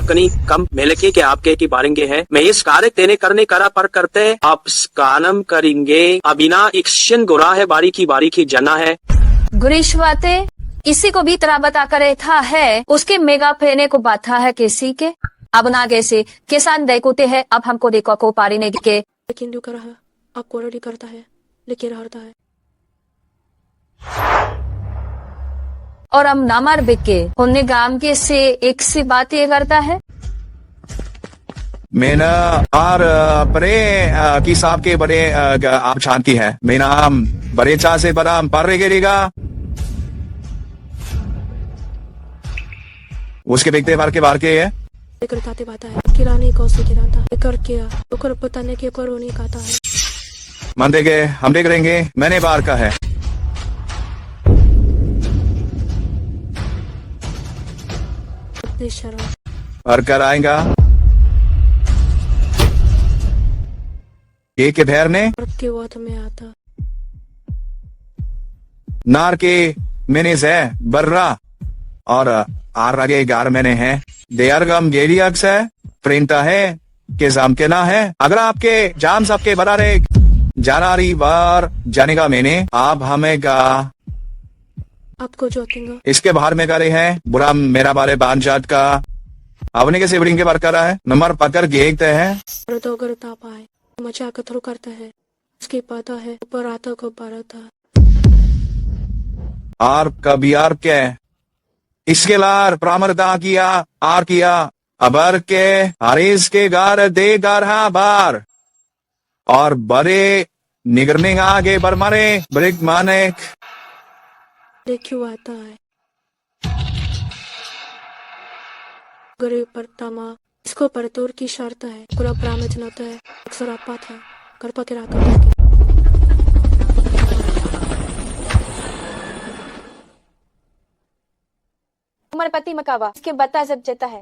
कनी कम मेलके के आपके की बारेंगे है मैं इस कार्य तेने करने करा पर करते अब स्कानम करेंगे अबिना इक्शन गुरा है बारी की जना है गुरीशवाते किसी को भी तरह बता करे था है उसके मेगा फेने को बाथा है किसी के अब नागे से किसान देखोते है अब हमको देखो को पारी ने के लेकिन जो कर रहा अब कोरडी करता है लेकिन हारता है और हम नामार बिके उन्हें गांव के से एक सी बात ये करता है मेरा और बड़े की साहब के बड़े आप शांति है मेरा बड़े चाह से बड़ा पर गिरेगा उसके देखते बार के है करताते बाता है किराने को से गिराता है कर क्या तो कर पता नहीं कि करो नहीं कहता है मान देंगे हम देख रहेंगे मैंने बार का है शर्म और कर आएगा ये के भैर ने के वक्त में आता नार के मैंने से बर्रा और आर आगे 11 महीने हैं देयरगम गेरी अक्स है प्रिंटा है के जाम के ना है अगर आपके जाम सबके बड़ा रे जानारी बार जानेगा मैंने आप हमें का आपको जोतेंगा इसके बाहर में करे हैं बुरा मेरा बारे बांजात का आपने के सिबलिंग के बार करा है नंबर पकड़ देखते हैं और तो अगर ताप आए मचा कथरू करता है उसकी पता है ऊपर आता को बारा था आर कभी आर के इसके लार प्रामरदा किया आर किया अबर के हरीस के गार दे गारहा बार और बड़े निगरने आगे बरमारे ब्रिक माने क्यों आता है गरीब पर तमा इसको परतोर की शर्त है पूरा प्रामच नता है अक्सर आपा था करपा के राकर हमारे पति मकावा इसके बता जब जेता है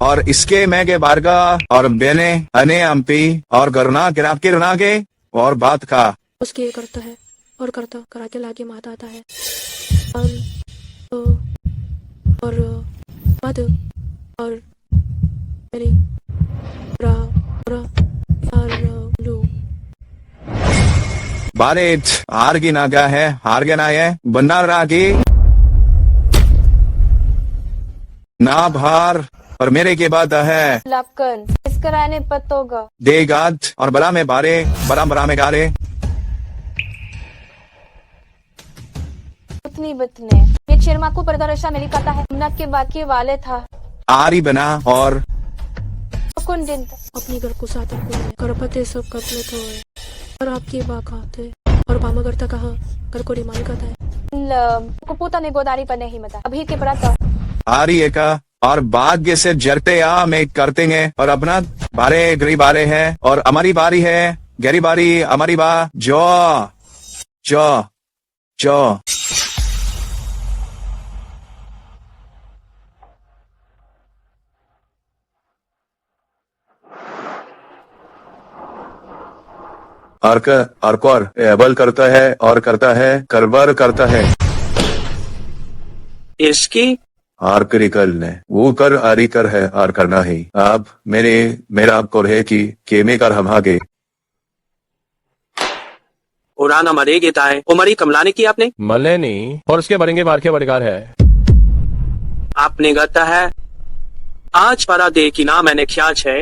और इसके मैं के बारगा और बेने अने अम्पी और गरुणा गिराप के रुना के और बात का उसके ये करता है और करता करा के लाके माता आता है और मद और मेरी रा रा और लू बारे हार की नागा है हार के ना है बन्ना रागी ना भार और मेरे के बाद है लपकन इस कराने पतोगा देगाद और बड़ा में बारे बड़ा में गारे उतनी बतने ये शर्मा को पर्दा रशा मिली पता है नक के बाकी वाले था आरी बना और कौन दिन अपनी घर को साथ करपते सब कपले तो है और आपकी बात आते और पामा करता कहा कर को डिमांड करता है को पोता ने गोदारी पर नहीं मता अभी के पड़ा आरी एका और भाग्य से जरते आ में करते हैं और अपना बारे गरी बारे है और हमारी बारी है गहरी बारी हमारी बा जो जो जो और एबल करता है और करता है करबर करता है इसकी आर्करिकल ने वो कर आरी कर है और करना ही आप मेरा आपको है कि केमे कर हम आगे उड़ाना मरे गेता है उमरी कमलाने की आपने मले नहीं और उसके बरेंगे बार के बड़कार है आपने गता है आज परा दे की ना मैंने ख्याल है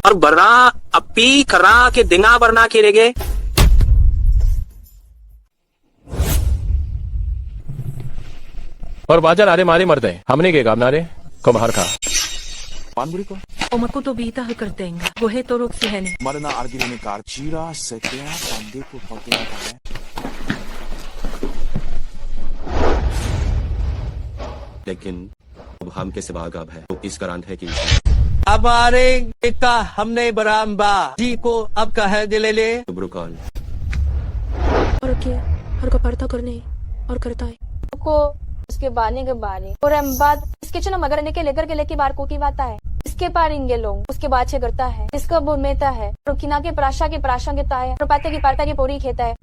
और बर्रा अपी करा के दिंगा बरना के रेगे और बाजार आरे मारे मरते हैं हमने के काम नारे को बाहर खा पानबुरी को ओमको तो बीता ही कर देंगे वो है तो रोक से है नहीं मरना आर्गिने में कार चीरा सत्या पंदे को फौते है लेकिन अब हम के सिवा अब है तो इस कारण है कि हमारे का हमने बरामबा जी को अब का है दिले ले ब्रुकॉल और क्या हर को पड़ता करने और करता है को उसके बाने के बारे और हम बाद इसके चुना मगर ने के लेकर के लेके बार को की बात है इसके पारेंगे लोग उसके बाद से करता है इसका बुमेता है रुकिना के प्राशा के प्राशा के ताए रुपाते की पारता की पोरी खेता है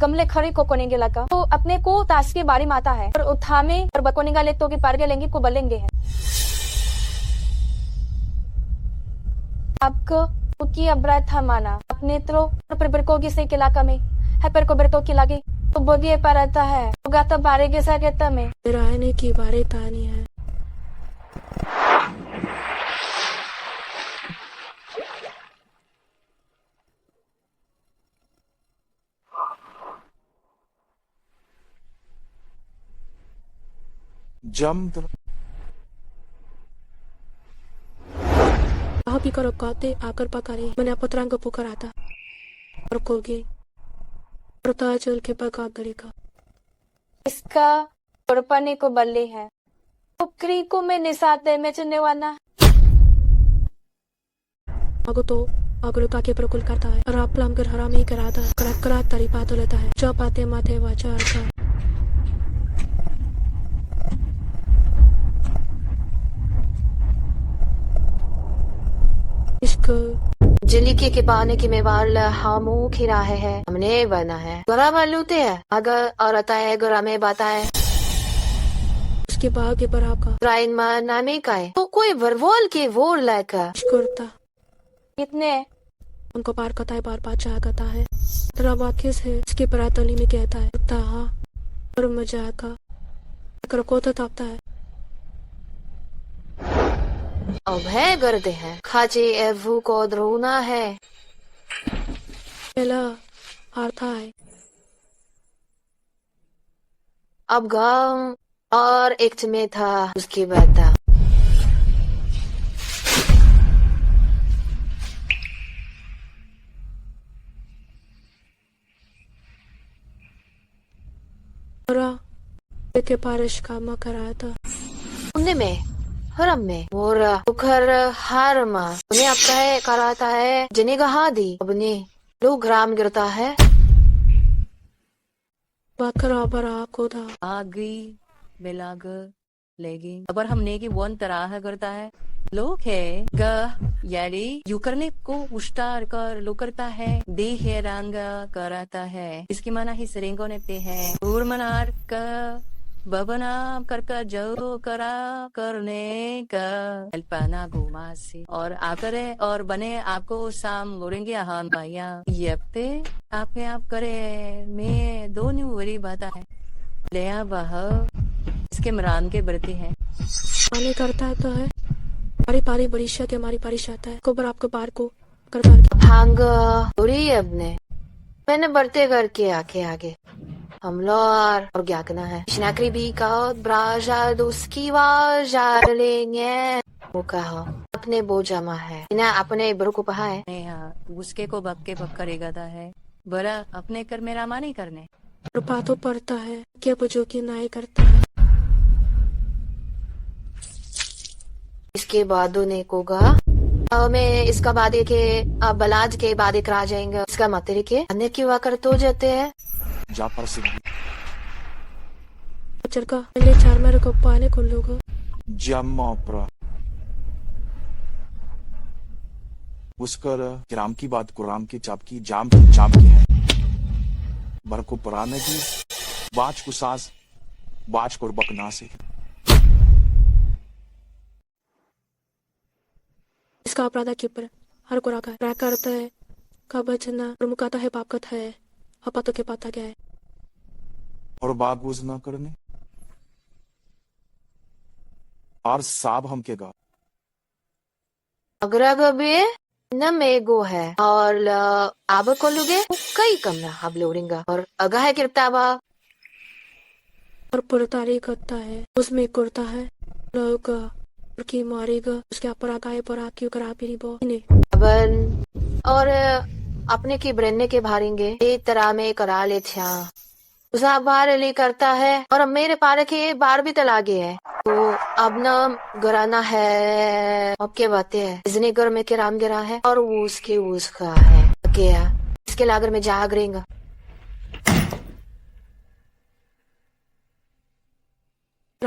गमले खरी को कोनेगे लगा तो अपने को ताश के बारी माता है और उठामे और बकोनेगा ले तो के पारगे लेंगे को बलेंगे है आपको उकी अपराध था माना अपने त्रो पर बरको के से के इलाका में है पर को बरतो के लागे तो बगे पर आता है होगा तो बारे के सा कहता में रहने की बारे तानी है जम भी करो कहते आकर पकारे मैंने पत्रांग को पुकार आता और कोगे और चल के पका करेगा इसका पुरपने को बल्ले है उकरी को मैं निसाते में चुनने वाला अगो तो अगलो ताके प्रकुल करता है और आप लामकर हराम ही कराता है करा तारी बात लेता है जो पाते माथे वाचा का जिलिके के बाने की मेवार हमू खिरा है हमने बना है गरा मालूते है अगर और आता है गरा में बाता है उसके बाद के पर आपका ट्राइन मा नामे का है तो कोई वरवॉल के वोर लायका करता कितने उनको पार करता है बार बार चाह करता है तेरा बात किस है इसके परातली में कहता है ताहा और मजा का कर को तो तापता है अब है गर्दे हैं खाचे एवू को द्रोना है पहला आर्था है अब गांव और एक में था उसकी बात था के पारिश काम करा था उन्हें में हरम में और उखर हार मा उन्हें आपका है कराता है जिन्हें कहा दी अपने लोग ग्राम गिरता है बराबर आपको था आगी बेलाग लेगी अबर हमने की वन तरह करता है लोग है यारी यू करने को उष्टार कर लो करता है दे है रंग कराता है इसकी माना ही सरेंगो नेते हैं दूर मनार का बबना करका जो करा करने का अल्पाना घुमा से और आकर और बने आपको शाम लोरेंगे हान भाइया ये आपके आप करे मैं दो न्यू वरी बाता है ले वह इसके मरान के बरते हैं पानी करता है तो है हमारी पारी बरिशा के हमारी पारिश आता है कोबर आपको पार को कर भांग उड़ी अपने मैंने बढ़ते करके आगे हम लोग और क्या करना है शनाकरी भी कहो ब्राजा दोस्की वाजा लेंगे वो कहो अपने बो जमा है ना अपने बड़ों को पहा है उसके को बक्के बक करेगा था है बड़ा अपने कर मेरा मानी करने रुपा तो पड़ता है क्या बुझो की नाई करता है इसके बाद ने को कहा मैं इसका बाद के बलाज के बाद एक आ जाएंगे इसका मतरे के अन्य क्यों कर तो जाते हैं जाफर सिंह चरका पहले 4 मेरे को पाने को लोग जम्मोप्रा उसकर किराम की बात कुराम की चाप की जाम की है बर को पुराने की बाज को सास बाज को बकना से इसका अपराध के ऊपर हर को रखा है करता है का बचना प्रमुख आता है पाप कथा है अपा तो के पता क्या है और बात बूझ ना करने और साब हम के गा अगर न मेगो है और आब को लुगे कई कम ना अब लोड़ेंगा और अगा है किरताबा और पुरतारी करता है उसमें करता है लोग की मारेगा उसके ऊपर आगा पर क्यों करा पी बो अब और अपने की ब्रेने के भारेंगे एक तरह में करा ले था उसा बार ले करता है और अब मेरे पारे के बार भी तलागे है तो अब न गराना है अब के बातें है इसने घर में के राम गिरा है और वो उसका है क्या इसके लागर में जाग रहेगा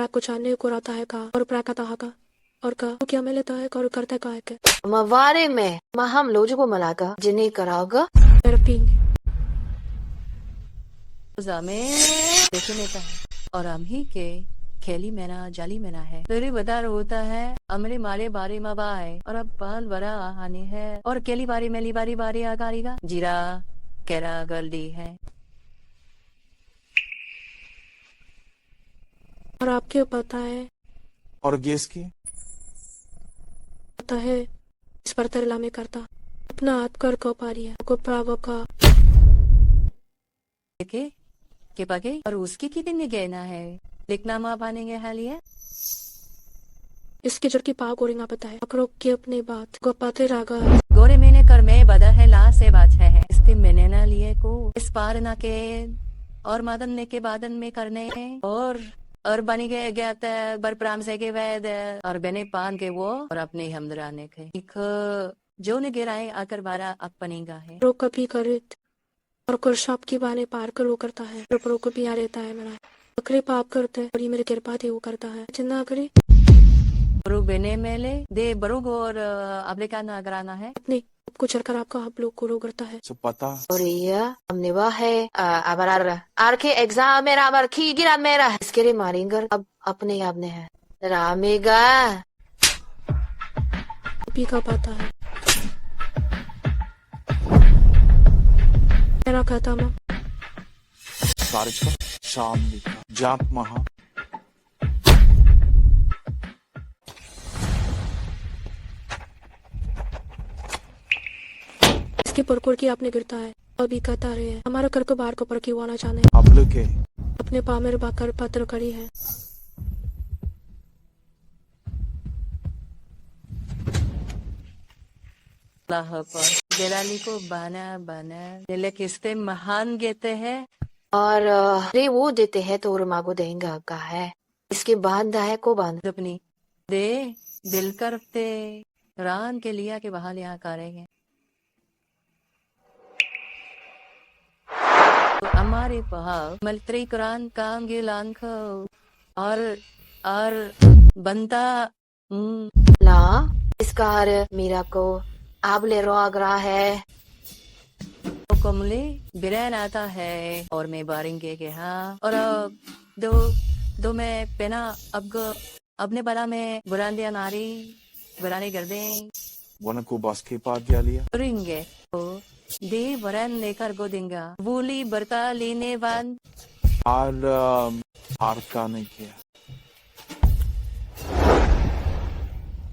कुछ आने को रहता है का और प्राकता का और का तो क्या मैं लेता है और करता का है क्या मवारे में हम लोगों को मलागा जिन्हें कराओगा जामे देखे नेता है और हम ही के खेली मेना जाली मेना है तेरी बदार होता है हमरे मारे बारे में बाय और अब बाल बड़ा आने है और केली बारी मेली बारी बारी आगारीगा जीरा केरा गल्दी है और आपके पता है और गैस की पता है इस पर तरला में करता अपना हाथ कर को पा रही है को प्राव का के पगे और उसकी कितनी गहना है लिखना माँ बनेंगे हालिया इसके जड़ की पाव गोरिंगा पता है अकड़ो के अपने बात को पाते रागा गोरे मैंने कर में बदा है ला से बात है इसके मैंने ना लिए को इस पार ना के और मादन ने के बादन में करने और बनी गए गया बरप्राम से के वैद और बने पान के वो और अपने हमदराने के एक जो ने गिराए आकर बारा अपनेगा है रो कभी करे और कुल शॉप की बाने पार कर वो करता है रो को भी आ रहता है मेरा बकरे पाप करते हैं और ये मेरे कृपा थे वो करता है चिंता करी बरू बेने मेले दे बरू और आपने क्या ना कराना है अपने आपको चढ़कर आपका आप लोग को रो करता है सब पता और ये हमने वह है अबर आर के एग्जाम मेरा अबर की गिरा मेरा है इसके लिए मारेंगे अब अपने आपने है रामेगा पी का पाता है मेरा कहता माँ सारिज का शाम लिखा जाप महा इसके परकोड़ की आपने गिरता है और भी कहता रहे हैं हमारा कर को बाहर को पर क्यों आना चाहते अब के अपने पामेर बाकर पत्र करी है जलाली को बाना बाना दिले किस्ते महान गेते हैं और रे वो देते हैं तो मागो देंगे आपका है इसके बांध है को बांध अपनी दे दिल करते रान के लिया के बहाल यहाँ करेंगे तो हमारे पहाड़ मलत्री कुरान काम गे लांख और बनता ला इसका मीरा को आप ले रो आगरा है तो कमले बिरैन आता है और मैं बारेंगे के हाँ और दो मैं पेना अब अपने बला में बुरांदिया नारी बुरानी कर दे वन को बस के पास गया लिया रिंगे तो दे बरन लेकर गो देंगा बोली बरता लेने वान आर का नहीं किया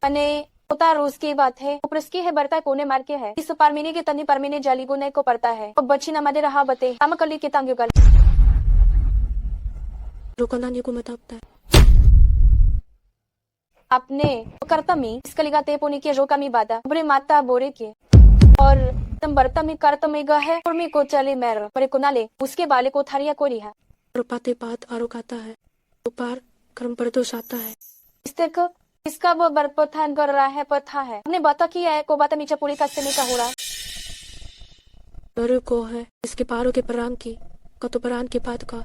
अने होता रोज की बात है ऊपर की है बरता कोने मार के है इस पारमीने के तनी पारमीने जाली को नहीं को पड़ता है और बच्ची न मदे रहा बते तम कली के तांग गल रोकना को मत आपता है अपने करता मी इसका लिगा ते पोनी के रोका मी बादा बड़े माता बोरे के और तम बरता मी करता मी गा है और मी को चले मैर परे को नाले उसके बाले को थारिया को रिहा और पाते पात आरोप आता है ऊपर कर्म पर दोष आता है इस तक इसका वो बरपथान कर रहा है पथा है हमने बता किया है को बाता मीचा पूरी कस्ते में का हो रहा डर को है इसके पारों के परान की का तो परान के पात का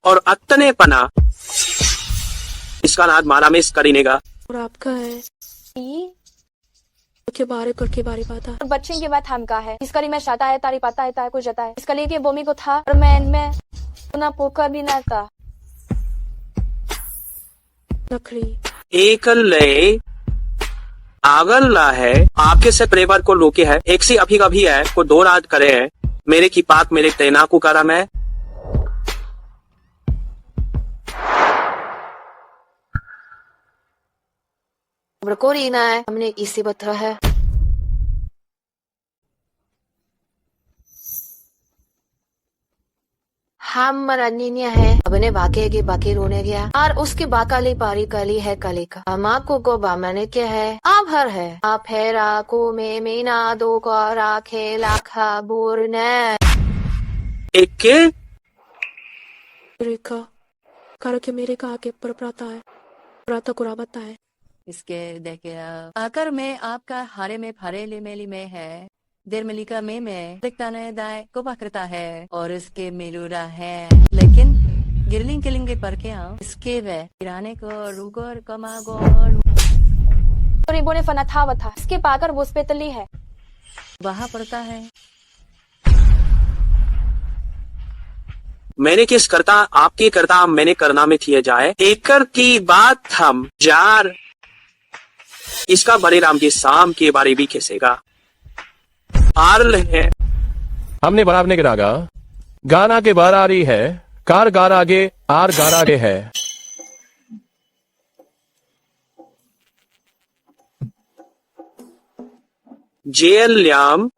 और अतने पना इसका नाद मारा में इस करीनेगा और आपका है के बारे करके बारी पाता और बच्चे के बाद हम का है इसका लिए मैं शाता है तारी पाता है तारी को जता है इसका लिए के बोमी को था और मैं उना पोका भी ना था नखरी एकल ले आगल ला है आपके से परिवार को रोके है एक सी अभी कभी है को दो रात करे है मेरे की पाक मेरे तैना को करा मैं कोरी ना है हमने इसी बता है हम मरनिया है अपने बाके के बाकी रोने गया और उसके बाकाली पारी कली है कली का हम आपको को बामने क्या है आप हर है आप है राको में मीना दो को राखे लाखा बोरने एक के रेखा कर के मेरे का आके पर प्राता है प्राता कुरा बता है इसके देखे आकर में आपका हारे में फरेली मेली में है देर मलिका में दिखता नहीं दाए को पकड़ता है और इसके मेलूरा है लेकिन गिरलिंग किलिंग पर क्या इसके वे किराने को रुगर कमागोर और इबो ने फना था वथा इसके पाकर वो स्पेतली है वहाँ पड़ता है मैंने किस करता आपके करता मैंने करना में थिए जाए एकर की बात हम जार इसका बड़े राम के शाम के बारे भी खेसेगा आर्ल है हमने बराबने के रागा गाना के बार आ रही है कार गार आगे आर गार आगे है जेल ल्याम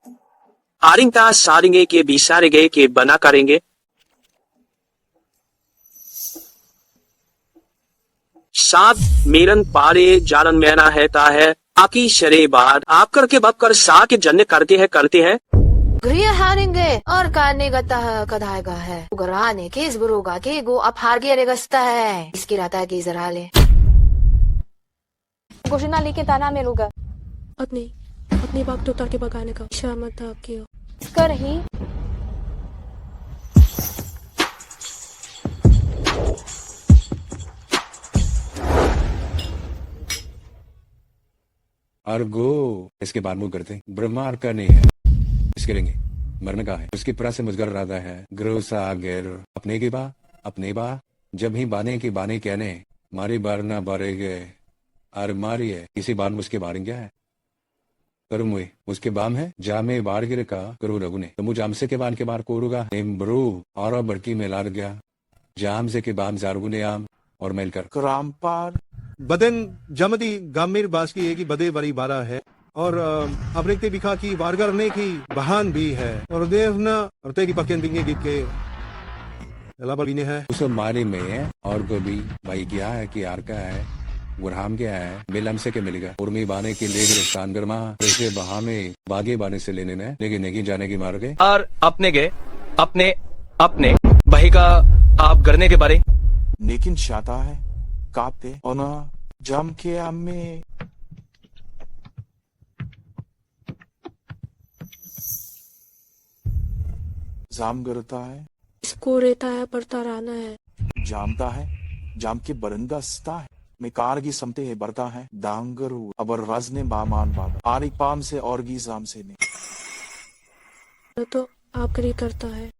आरिंगता सारिंगे के बिसारेगे के बना करेंगे सात मेरन पारे जारन मैना हैता है आकी शरे बाद आप करके बप कर सा के जन्ने करते हैं गृह हारेंगे और कारने गता है कदाएगा है गराने केस बुरोगा के गो अब हार गया रेगस्ता है इसकी राता की जरा ले घोषणा लेके ताना में रुगा अपनी बात तो ताके बगाने का शामत था क्यों कर ही अर्गो इसके बाद मुंह करते ब्रह्मा अर्ग का नहीं है इसके लेंगे मरने का है उसकी प्रा से मुजगर राधा है ग्रह सा गिर अपने बा जब ही बाने की बाने कहने मारी बार ना बारे गए अर मारी है किसी बार उसके बारे क्या है करूँ मुई उसके बाम है जामे बार गिर का करू रघु ने तो मुझ जामसे के बान के बार कोरूगा निम्ब्रू और बड़की में लार गया जाम से के बाम जारगु ने आम और मेलकर करामपार बदन जमदी गामिर बास की एक बदे बड़ी बारा है और अपने के बिखा की वारगरने की बहान भी है और देवना और ते की पकेन दिंगे गीत के अलावा है उस मारे में और को भी भाई क्या है कि यार का है गुरहाम क्या है मिलम से के मिलेगा उर्मी बाने की ले स्थान गरमा जैसे बहा में बागे बाने से लेने ने लेकिन नहीं जाने की मार गए और अपने के अपने अपने भाई का आप करने के बारे लेकिन चाहता है कापते और ना जम के अम्मे जाम करता है इसको रहता है पड़ता रहना है जामता है जाम के बरंदा सता है मैं कार की समते है बरता है दांगरू अबर रज ने बामान बाबा आरिक पाम से और गी जाम से नहीं तो आखिरी करता है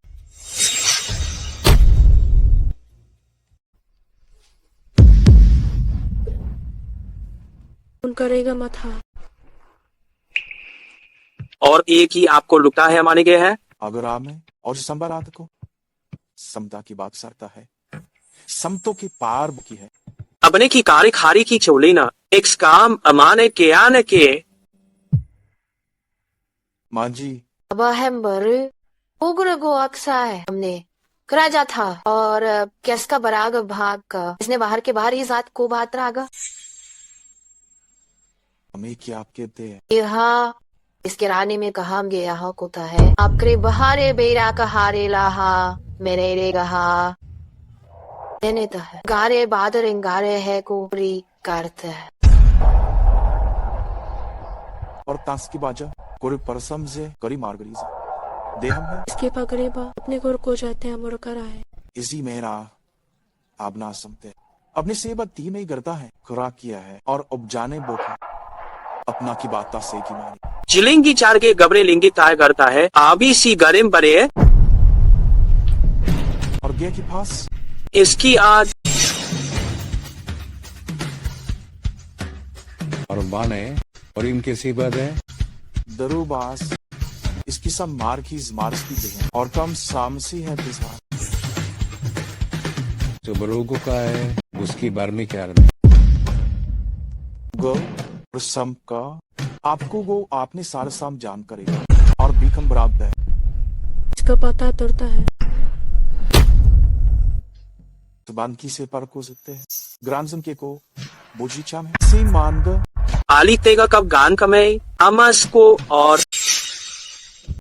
उन करेगा मथा और एक ही आपको लुटा है माने गए है अगर आप में और संबरात को समता की बात सरता है समतों के पार की है अपने की कारी खारी की चोली ना एक काम अमाने के आने के मां जी अब हम बर उग्र गो अक्सा है हमने कराजा था और कैस का बराग भाग का इसने बाहर के बाहर ही जात को बात रागा हमें क्या आप कहते हैं यहाँ इसके रानी में कहा हम गया कोता है आपके बहारे बेरा का हारे लाहा मेरे रे गहा देने तो है गारे बादर इंगारे है कोपरी करते है और तास की बाजा कोरे परसम से करी मार गरी दे हम है इसके पकड़े बा अपने घर को जाते हैं मोर करा है इसी मेरा आप ना समते अपने सेवा ती में ही करता है खुराक किया है और अब जाने बोखा अपना की बात से की मारी चिलिंगी चार के गबरे लिंगी ताय करता है आबी सी गरिम बरे और गया की पास इसकी आज और बाने और इनके सीबत है दरुबास इसकी सब मार की मार्स की है और कम सामसी है जो बरोगो का है उसकी बार में क्या गो सम का आपको वो आपने सारे साम जान करेगा और बीकम बराबर है इसका पता चलता है बानकी से पर को सकते हैं ग्रांजन के को बोजीचा में सी मान द आली तेगा कब गान कमे अमस को और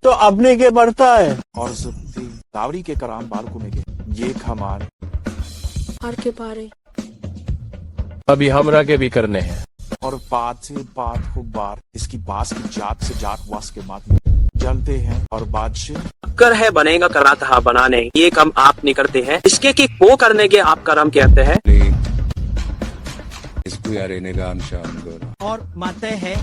तो अपने के बढ़ता है और जुब्ती दावरी के कराम बाल को में ये खमार हर के बारे अभी हमरा के भी करने हैं और बात से बात हो बार इसकी बास की जात से जात वास के मात में जलते हैं और बादशाह कर है बनेगा करा था बनाने, ये काम आप नहीं करते हैं, इसके कि वो करने के आप कर्म कहते हैं। इसको यार इन्हें का शाम गोरा और माते हैं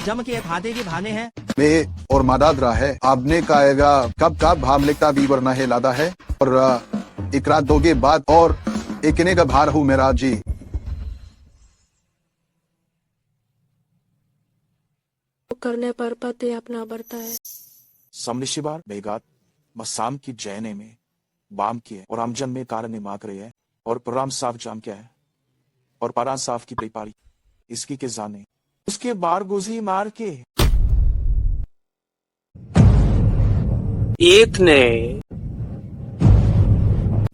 जम के भादे के भाने हैं मैं और मादादरा है आपने कहेगा कब कब भाम लिखता भी वरना है लादा है और एक रात दोगे बाद और एक इन्हें का भार हूँ मेरा जी। करने पर पति अपना बढ़ता है। समनिशिबार बेगात मसाम की जैने में बाम की है और आमजन में कारण माक रही है और पराम साफ जाम क्या है और पराम साफ की परिपारी इसकी के जाने उसके बार गुजी मार के एक ने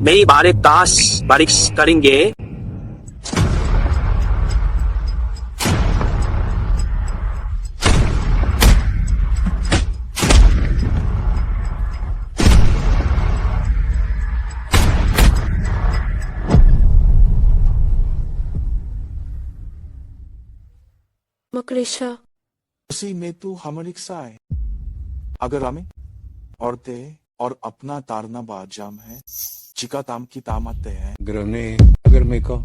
मेरी बारे ताश बारिश करेंगे। मकरिशा उसी में तू हमारी सा है अगर हमें और ते और अपना तारना बाजाम है चिका ताम की ताम आते हैं गरम ने अगर मेरे को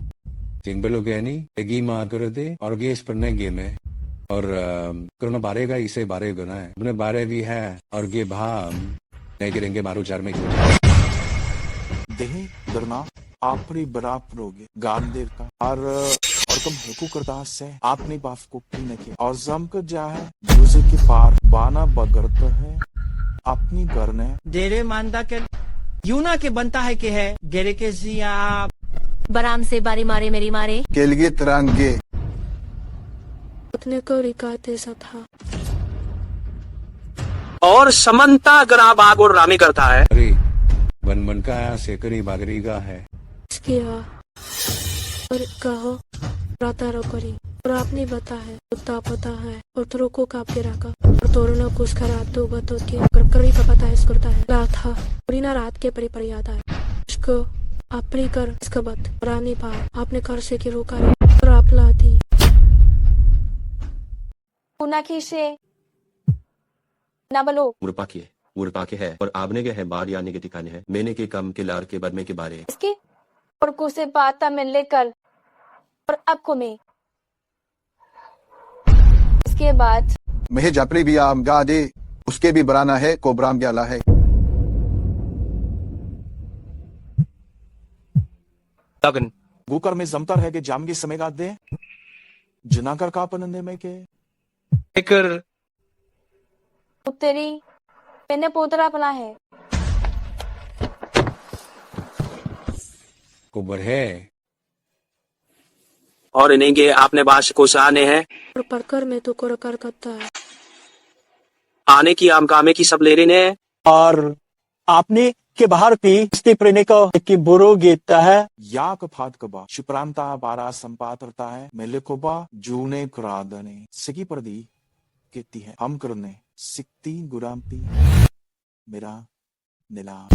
तीन बेलो गया नहीं एगी मार कर दे और गे इस पर नहीं गेम है और कोरोना बारे का इसे बारे गुना है अपने बारे भी है और गे भाम नहीं गिरेंगे मारू चार में देह दरना आपरी बराबर होगे गान देर का और कम हेकू करता से आपने बाप को किन्ने के और जम कर जा है दूसरे के पार बाना बगड़ता है अपनी करने डेरे मानदा के यूना के बनता है कि है गेरे के जिया बराम से बारी मारे मेरी मारे के लिए तिरंगे उतने को रिकाते सा था और समन्ता ग्राम आग और रामी करता है। अरे बन बन का सेकरी बागरी का है किया और कहो राता रो करी और आपने बता है उत्ता पता है और तोरो को काप के रखा और तोरना कुछ खराब तो बतो के करी का पता है इस करता है रात था पूरी ना रात के परी आता है इसको आपने कर इसका बत रानी पार आपने कर से की रोका और आप लाती पुना की से ना बोलो उर्पा के है और आपने के है बार यानी के ठिकाने है मैंने के कम के लार के बदमे के बारे इसके और को से बात में लेकर और आपको में इसके बाद मैं जापरी भी आम गा दे उसके भी बराना है कोबराम ग्याला है लगन गुकर में जमतर है कि जाम की समय गा दे जनाकर का पनंदे में के कर तेरी मैंने पोतरा अपना है कुबर है और इन्हें के आपने बाश को साने हैं और परकर में तो कर करता है आने की आम कामे की सब ले रहे हैं और आपने के बाहर भी स्ते प्रेने को की बुरो गीता है या कफात कबा शिप्रांता बारा संपात्रता है मेले कोबा जूने कुरादने सिकी परदी कहती है हम करने सिकती गुरामती मेरा नीला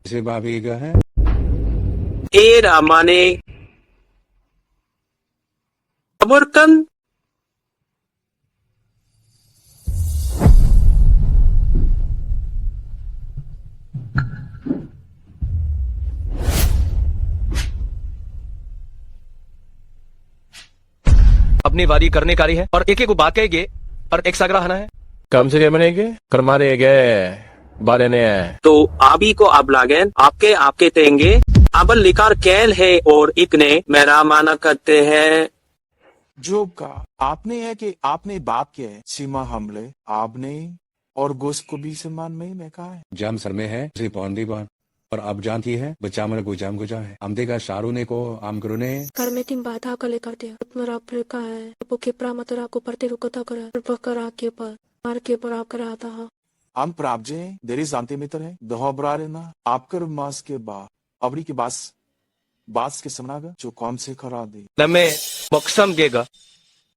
इसे भाभी का है ए रामाने अबुरकन अपनी वारी करने कारी है और एक एक को बात कहेंगे और एक सागरा हना है कम से कम बनेंगे कर मारे गए बारे ने तो आबी को अब लागेन आपके आपके तेंगे अबल लिकार कैल है और इकने मेरा माना करते हैं जोब का आपने है कि आपने बाप के है सीमा हमले आपने और गोश्त को भी सम्मान में मैं कहा है जाम सर में है श्री पौंडी बान और अब जानती है बच्चा मन गुजाम गुजा है आमदे का शारू ने को आम करो ने कर में तीन बाधा का लेकर दे उत्मरा अफ्रीका है वो खेपरा मतरा को परते रुकता कर पकड़ा के पर मार के पर आप कराता है हम प्राप्जे देरी जानते मित्र है दोहबरारे ना आपकर मास के बा अबरी के बास के समनागा जो कौन से खरा दे नमे मकसम गेगा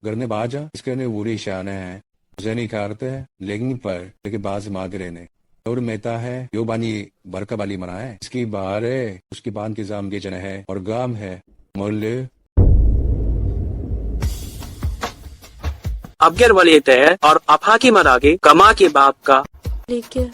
घर ने बाजा इसके ने बुरी शान है जनी करते हैं लेकिन पर लेकिन बाज मागरे ने और मेहता है यो बानी बरका बाली मना है इसकी बाहर है उसकी बांध के जाम के जन है और गाम है मोल्ले अबगर वाले तय और अफा की मरागे कमा के बाप का लेके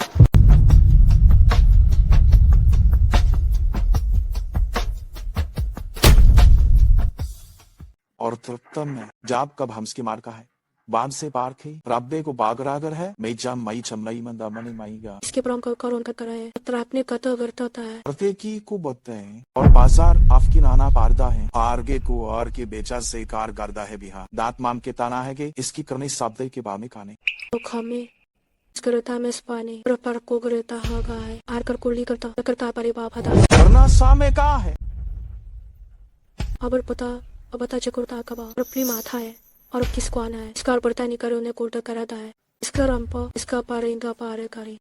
और तृप्तम में जाब कब हम्स की मार का है बांध से पार खे रब्बे को बागरागर है मैं जाम मई चमलाई मंदा मनी माईगा इसके प्रॉम का करोन का करा है तो आपने कतो करता होता है प्रत्येकी को बत्ते हैं और बाजार आपकी नाना पारदा है आरगे को और के बेचा से कार गर्दा है बिहार दांत माम के ताना है के इसकी करने साबदे के बामे खाने तो खमे करता में स्पानी पर को करता होगा है आर कर कुली करता परे बाप हदा वरना सामे का है अब पता चकुरता कबा और अपनी माथा है और किसको आना है इसका पड़ता नहीं करे उन्हें कोर्ट कराता है इसका रंपा इसका पारे इनका पारे करी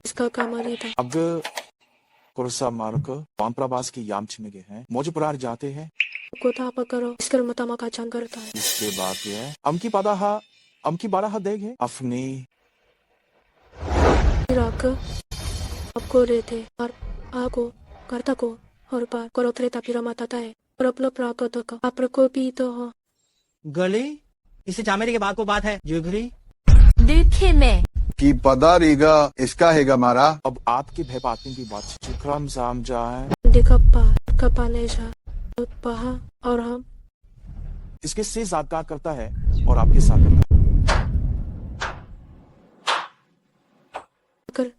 इसका कामारी था अब कुरसा मार्क पान प्रवास की याम छिमेगे हैं मुझे पुरार जाते हैं कोता पकड़ो इसकर मतमा का चांग करता है इसके बाद ये है अमकी बाड़ा हा देगे अपनी राक आपको रहते और आको करता को और पार करो त्रेता पिरा माता है और अपना प्राकत का आप को भी तो हो गली इसे चामेरी के बाद को बात है जुगरी देखे मैं कि पदा रेगा इसका हैगा मारा अब आपके भय पातने की बात चिक्रम जाम जाए देखा कपा ने जा पहा और हम इसके से जादकार करता है और आपके साथ करता है कर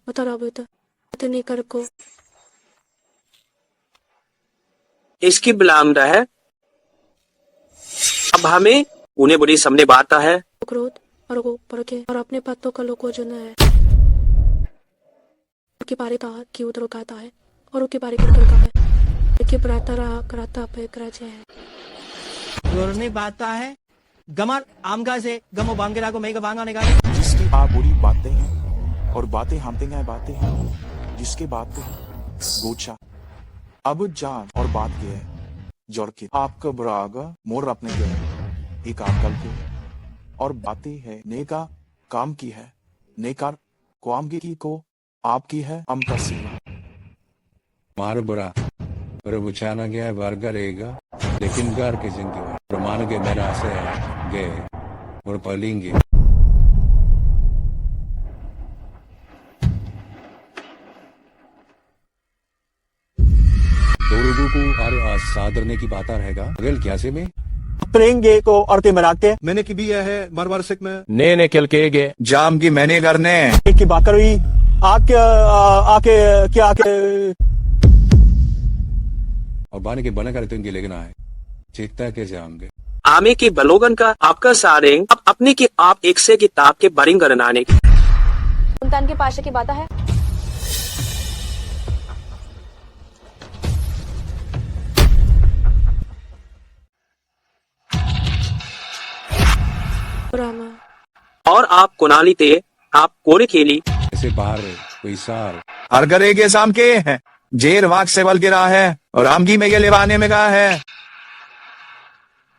बता रहा बेटा इतने कर को इसकी बिलामदा है अब हमें उन्हें बुरी सामने बाता है क्रोध और वो परखे और अपने पत्तों का लोगो जो है उनके बारे था कि उधर कहता है और उनके बारे कर का है कि प्राता रहा कराता पे कराचे है गोरने बात है गमर आमगा से गमो बांगेरा को मैं का बांगा निकाल जिसकी आप बुरी बातें हैं और बातें हमते हैं बातें हैं जिसके बातें गोचा अब जान और बात ये है जोड़ के आपका बरागा मोर अपने गए एक आकल के और बातें है नेका काम की है नेकार काम की को आपकी है हम का सीमा मार बुरा पर बुझाना गया वर्गा रहेगा लेकिन घर के जिंदगी प्रमाण के मेरा से गए और पलेंगे दो लोगों को और सादरने की बात रहेगा अगल क्या से में प्रेंगे को और ते मराते मैंने की भी है बार बार सिक में ने किल के गे जाम की मैंने करने एक की बात करो आके आके क्या आके और बाने के बना कर तुमके लेकिन आए चेकता कैसे आएंगे आमे की बलोगन का आपका सारेंग अब अपने की आप एक से किताब के बरिंग करनाने की सुल्तान के पाशा की बात है रामा और आप कुनाली थे आप कोड़े खेली ऐसे बाहर कोई सार अरगरे के साम के है जेर वाक से बल गिरा है और आमगी में ये लेवाने में कहा है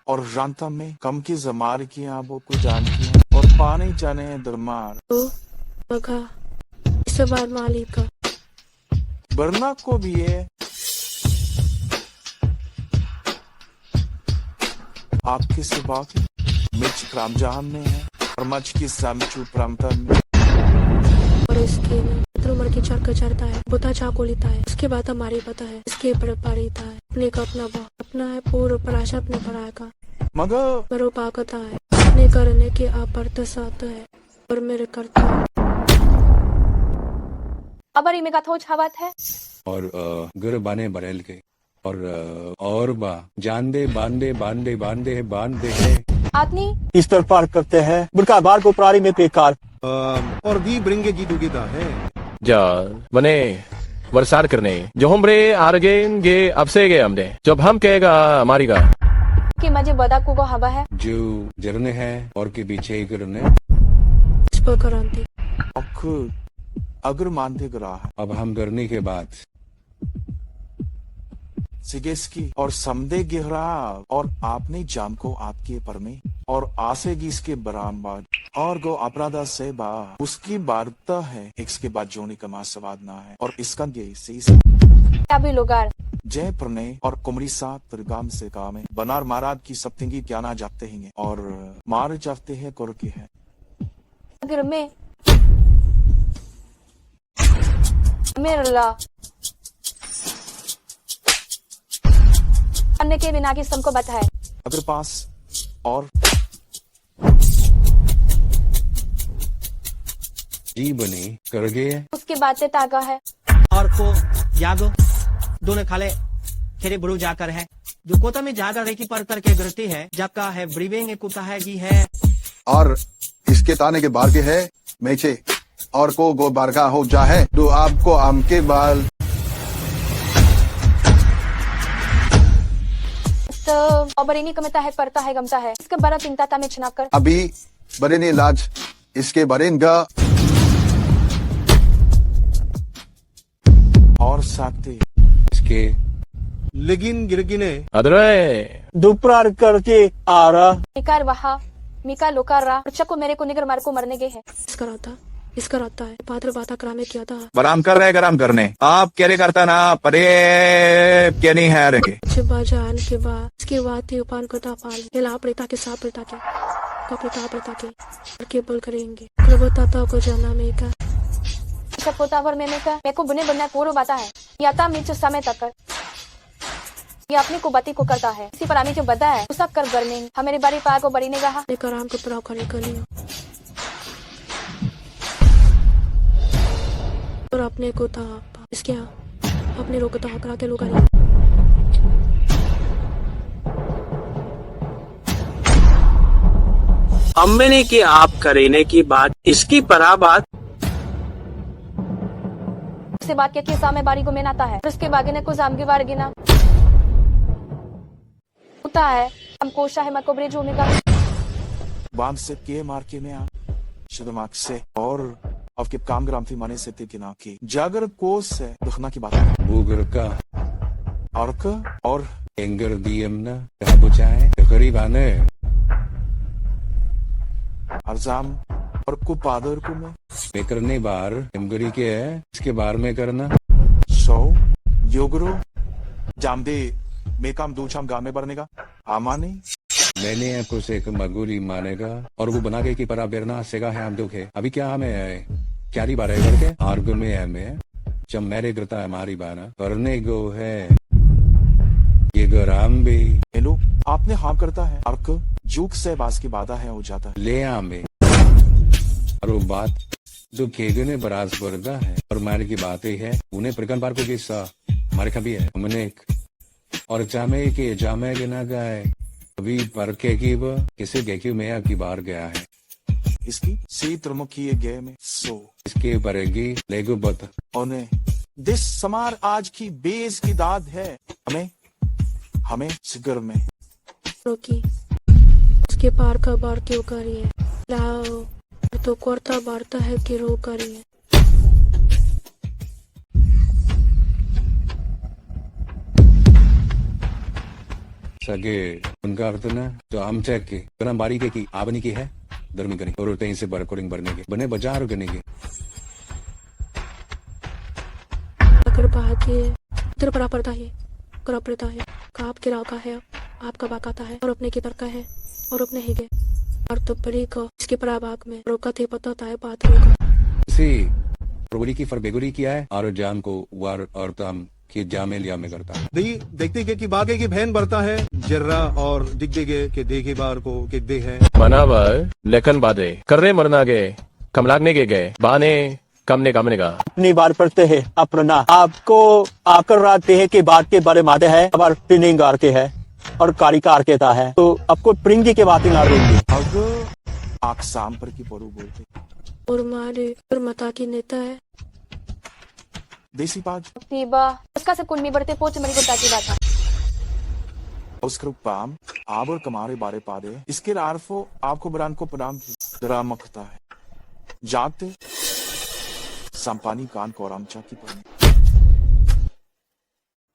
और रांता में कम की जमार की आबो को जानती है और पानी जाने दरमार तो बगा इस बार मालिक का बरना को भी है आपकी सुबह की मिर्च क्राम जहां में है और मच की सामचू प्रांतन में और इसके उम्र की चरका चरता है बुता चाको लेता है उसके बाद हमारी पता है इसके ऊपर पारीता है अपने का अपना है पूर्व पराशा अपने पराय का मगर मेरे पाकता है अपने करने के आप साथ है और मेरे करता है अब इमे का थोच हवात है और गर बाने बरेल के और बा जान दे बांधे बांधे बांधे बांधे है आदमी इस तरफ पार करते हैं बुरका बार को प्रारी में पेकार और दी ब्रिंगे जी दुगीदा है जा बने वरसार करने जो हम रे आरगे गे अब से गए हमने जब हम कहेगा हमारी का कि मजे बदा को हवा है जो जरने हैं और के पीछे ही करने इस पर करांती अख अगर मानते ग्राह अब हम करने के बाद सिगेस्की और समदे गिहरा और आपने जाम को आपके पर में और आसेगी इसके बरामबाद और गो अपराधा से बा उसकी वार्ता है इसके बाद जोनी का मासवाद ना है और इसका ये अभी लोगार जय प्रणय और कुमरी सा त्रिगाम से काम है बनार महाराज की सप्तंगी क्या ना जाते हैं और मार जाते हैं कर के है अगर मैं मेरा ला अन्य के बिना की सबको बताए अगर पास और जी बने कर गए उसकी बातें तागा है और को यागो दोनों खाले खेरे बुरु जाकर है जो कोता में जाकर है कि पर करके गिरती है जबका है ब्रीवेंग कुता है जी है और इसके ताने के बार के है मेचे और को गो बारगा हो जा है तो आपको आम के बाल तो अबरीनी कमता है परता है गमता है इसके बड़ा चिंता था में छना कर अभी बड़े ने इलाज इसके बरेंगा और साथे इसके लेकिन गिरगिने अदरे दुपरार करके आ रहा मिकार वहा मिका लोकार रा चक्को मेरे को निगर मार को मरने गए है इसका रहता है पात्र बाता करामे किया था बराम कर रहे गरम करने आप क्या करता ना परे क्या नहीं है रहेंगे छिपा जान के बाद इसके बाद ही उपान करता पाल हिला प्रेता के साथ प्रेता के कपड़ता के केबल करेंगे प्रभुता को जाना में का सब पोता भर में का मेरे को बुने बनना कोरो बाता है या ता मीच समय तक कर ये अपनी कुबती को करता है इसी पर आमी जो बदा है उसका कर बरने हमारी बारी पा को बरी ने कहा लेकर आम को तराव खड़े कर लियो और अपने को था इसके अपने रोक तो करा के लोग अम्मे की आप करेने की बात इसकी परा बात उससे बात क्या सामने बारी को मेनाता है उसके बागे ने को जाम की बार गिना होता है हम कोशा है मकोबरे जो में का बांध से के मार के में आ शुद्धमार्ग से और आपके काम ग्राम थी माने से के ना की जागर कोस है दुखना की बात है बुगर का और एंगर दियम ना कहा बुझाए करीब आने अरजाम और को पादर को में करने बार एमगरी के है इसके बार में करना सो योगरो जामदे मैं काम दो शाम गाँव में भरने का आमाने मैंने आपको से एक मगुरी मानेगा और वो बना के कि परा बेरना सेगा है हम दुखे अभी क्या हमें क्या री बारे करके आर्ग में है मैं जब मेरे करता है हमारी बाना करने को है ये गराम भी हेलो आपने हाँ करता है अर्क जुक से बास की बाधा है हो जाता है ले आमे और वो बात जो खेगे ने बराज वर्गा है और मारे की बात ही है उन्हें प्रकन बार को किस्सा हमारे कभी है हमने एक और जामे के ना गए अभी पर के की वो किसी गेक्यू में आपकी बाहर गया है इसकी सी त्रिमुखी गे में सो इसके परेगी लेगो बत ओने दिस समार आज की बेस की दाद है हमें सिगर में रोकी उसके पार का बार क्यों करी है लाओ तो कोरता बारता है कि रो करी है सगे उनका अर्थ ना तो हम चेक के करना बारी के की आबनी की है धर्मी करनी और तहीं से बरकोरिंग भरने के बने बाजार करने के अगर बात ये तेरे बड़ा पड़ता है करा पड़ता है का आपके राव का है आपका बाकाता है और अपने की पर का है और अपने ही गए और तो बड़ी को इसके पराबाग में रोका थे पता था बात रोका इसी प्रोबरी की फरबेगुरी किया है और जाम को वार और तम की जामे लिया में करता है देखते के कि बागे की बहन बढ़ता है जर्रा और दिग्दे के देखे बार को किद्दे है मनावर लेखन बादे कर्रे मरना गे कमलागने के गए बाने कमने कामने का अपनी बार पढ़ते हैं अपना आपको आकर राते हैं कि बात के बारे मादे है अब ट्रेनिंग आर के है और कारिकार के था है तो आपको प्रिंगी के बातें ना रहेंगी अब आप शाम पर की परू बोलते और मारे पर मता की नेता है देसी पाज तीबा उसका से कुन्नी बढ़ते पोच मरी को ताकी बात उसकर पाम आप और कमारे बारे पादे इसके आरफो आपको बरान को प्रणाम जरा मखता है जाते संपानी कान को आरामचा की पड़ने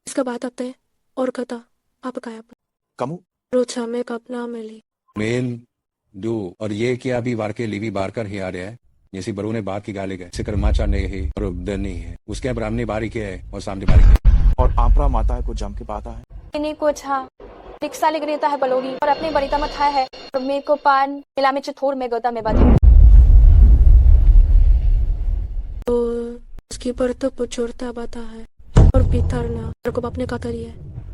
इसका बात अब तय और कथा आप काय कमु रोचा में कपना मिली मेन दो और ये क्या अभी वार के लिवी बार कर ही आ रहा है जैसे बरू ने बात की गाले गए कर्माचा ने ही और उपदन नहीं है उसके ब्राह्मणी बारी के है और सामने बारी के और आपरा माता को जम के पाता है इन्हीं को छा रिक्शा लेकर रहता है बलोगी और अपनी बड़ीता में था है और मेरे को पान मिला में चथोर में गोता में बात तो उसकी पर तो पुचोरता बाता है और पीतर ना तेरे को अपने का करिए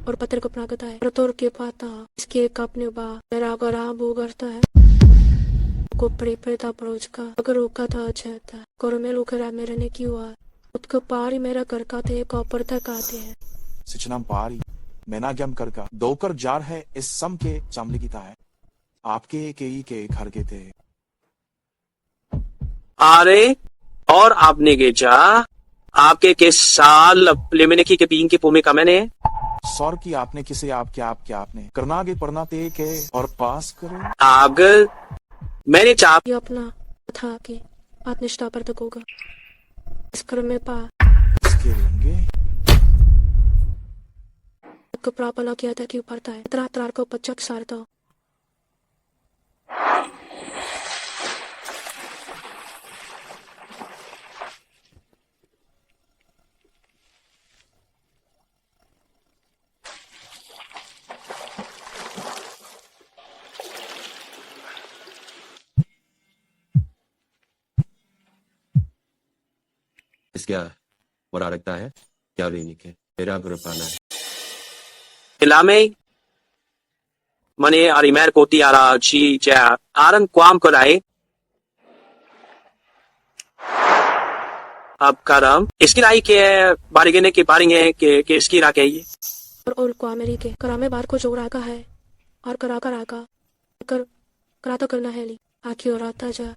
और पत्थर को अपना गता है और तोड़ के पाता इसके एक अपने बा मेरा गरा बो करता है को प्रेपेता परोज का अगर रोका था अच्छा था कोर में लोकरा मेरे ने क्यों हुआ उसको पारी मेरा कर का थे कॉपर तक आते हैं सिचनाम पारी मैना गम करका दोकर जार है इस सम के चामली की है आपके के घर के थे अरे और आपने के जा आपके के साल लेमने की के पीन के पुमे का मैंने सौर की आपने किसे आपके आपने करना आगे पढ़ना ते के और पास करो आग मैंने चाप ये अपना था कि आत्मनिष्ठा पर तक होगा इस कर्म में पा इसके रहेंगे को प्रापना किया था कि पड़ता है त्रार को पचक सारता इसका वरा रखता है क्या रीनी के मेरा गुरु पाना है इलामे मने अरिमेर कोती आरा ची चा आरन क्वाम कराए अब करम इसकी राई के बारिगेने की बारिंगे के इसकी रा के ये और को मेरी के करामे बार को जोड़ा का है और करा तो करना है ली आखी और आता जा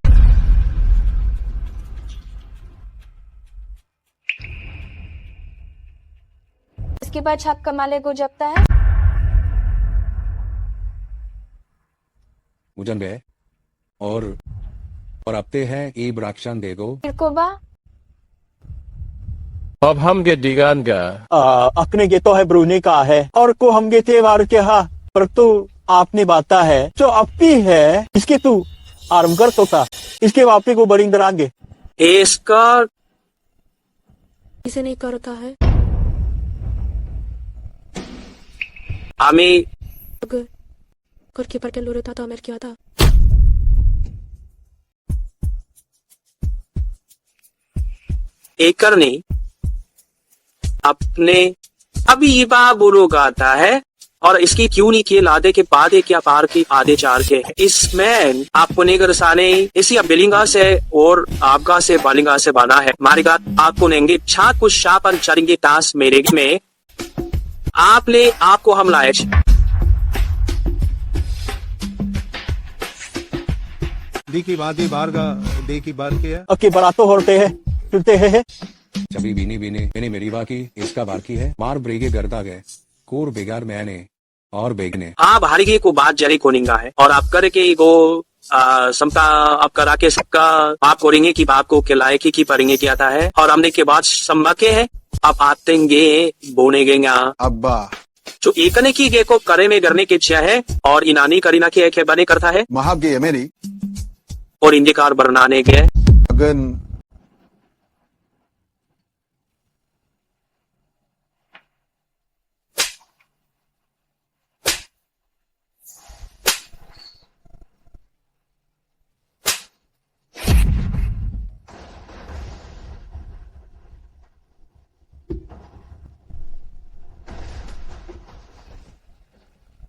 इसके बाद छाप कमाले को जपता है मुझन बे और अपते हैं ई ब्राक्षण देखो फिर को बा अब हम के दिगान का अपने के तो है ब्रूने का है और को हम गे थे वार के हा पर तू आपने बाता है जो अपनी है इसके तू आरम कर तो था इसके वापी को बड़ी दरांगे इसका इसे नहीं करता है हमें कर की पर के लोरे था तो मेरे क्या था एकर ने अपने अभी ये बा बुरो गाता है और इसकी क्यों नहीं किए लादे के बाद क्या पार की आधे चार के इसमें आपको नेगर साने इसी बिलिंगा से और आपगा से बालिंगा से बना है मारेगा आपको नेंगे छात कुछ शापन चरेंगे तास मेरे में आप ले आपको हम लाए देखी बातें बार का देखी बार के अक्की बरातो होते हैं फिरते हैं चबी बीनी बीने मैंने मेरी बाकी इसका बाकी है मार ब्रेगे गर्दा गए कोर बेगार मैंने और बेगने आप हारिगे को बात जरी कोनिंगा है और आप करके गो समता आप करा के सबका आप करेंगे कि बाप को के लायकी की परेंगे क्या था है और हमने के बाद सम्मके है आप आतेंगे बोने गेंगा अब्बा जो एकने की गे को करे में करने की इच्छा है और इनानी करीना की एक बने करता है महाब गे मेरी और इंदिकार बनाने के अगन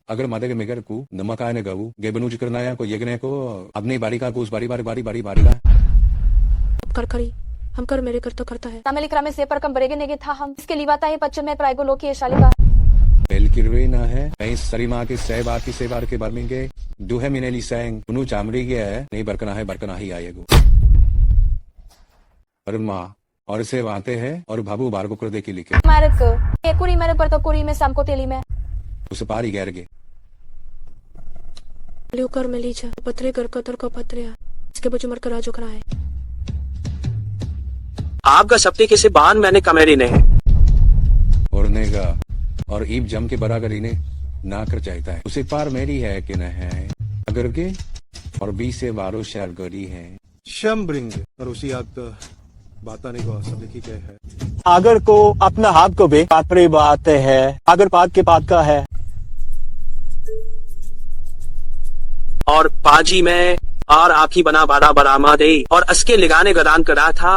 अगर मादे के मेगर को नमक आने गऊ गे बनुज करना है को यगने को अपनी बारी का को उस बारी का कर करी हम कर मेरे कर तो करता है तमिलिक्रा में से पर कम बरेगे नेगे था हम इसके लिवाता है पच्चम में प्राइगो लोकी शालिका बेल किरवे ना है कहीं सरी माँ के सह बार की से बार के बर्मिंगे दुहे मिनेली सैंग उनु चामड़ी गया है नहीं बरकना ही आएगो और माँ और से वाते हैं और भाबू बार को कर दे की लिखे मारक ये कुरी मेरे पर तो कुरी में शाम को तेली में उसे पारी गैर गे कर में लीचा पत्रे कर कतर को पत्रे इसके बचू मर कर राजो कराए आपका सप्ते के से बान मैंने कमेरी ने है उड़ने का और ईब जम के बराबरी ने ना कर चाहता है उसे पार मेरी है कि न है अगर के और 20 से 12 शहर गरी है शमब्रिंग और उसी आग बाताने को सब लिखी गए है अगर को अपना हाथ को भी पात्र बात है अगर पात के पात का है और पाजी में और आपकी बना बारा बरामा दे और असके लिगाने गदान करा था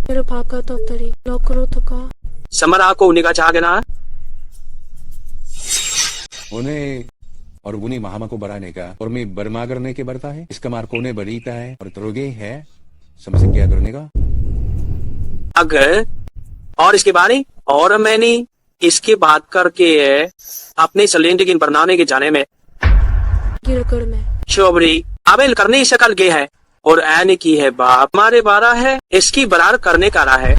मेरे पाप का तो तरी लॉक करो तो का समरा को उन्हें का चाहना उन्हें और उन्हीं महामा को बढ़ाने का और मैं बर्मा करने के बढ़ता है इसका मार कोने बरीता है और त्रोगे है समझ क्या करने का अगर और इसके बारे और मैंने इसके बात करके अपने सलेंडगिन बनाने के जाने में गिरकर में चोबरी अबेल करने ही शकल गे है और ऐने की है बाप हमारे बारा है इसकी बरार करने का रहा है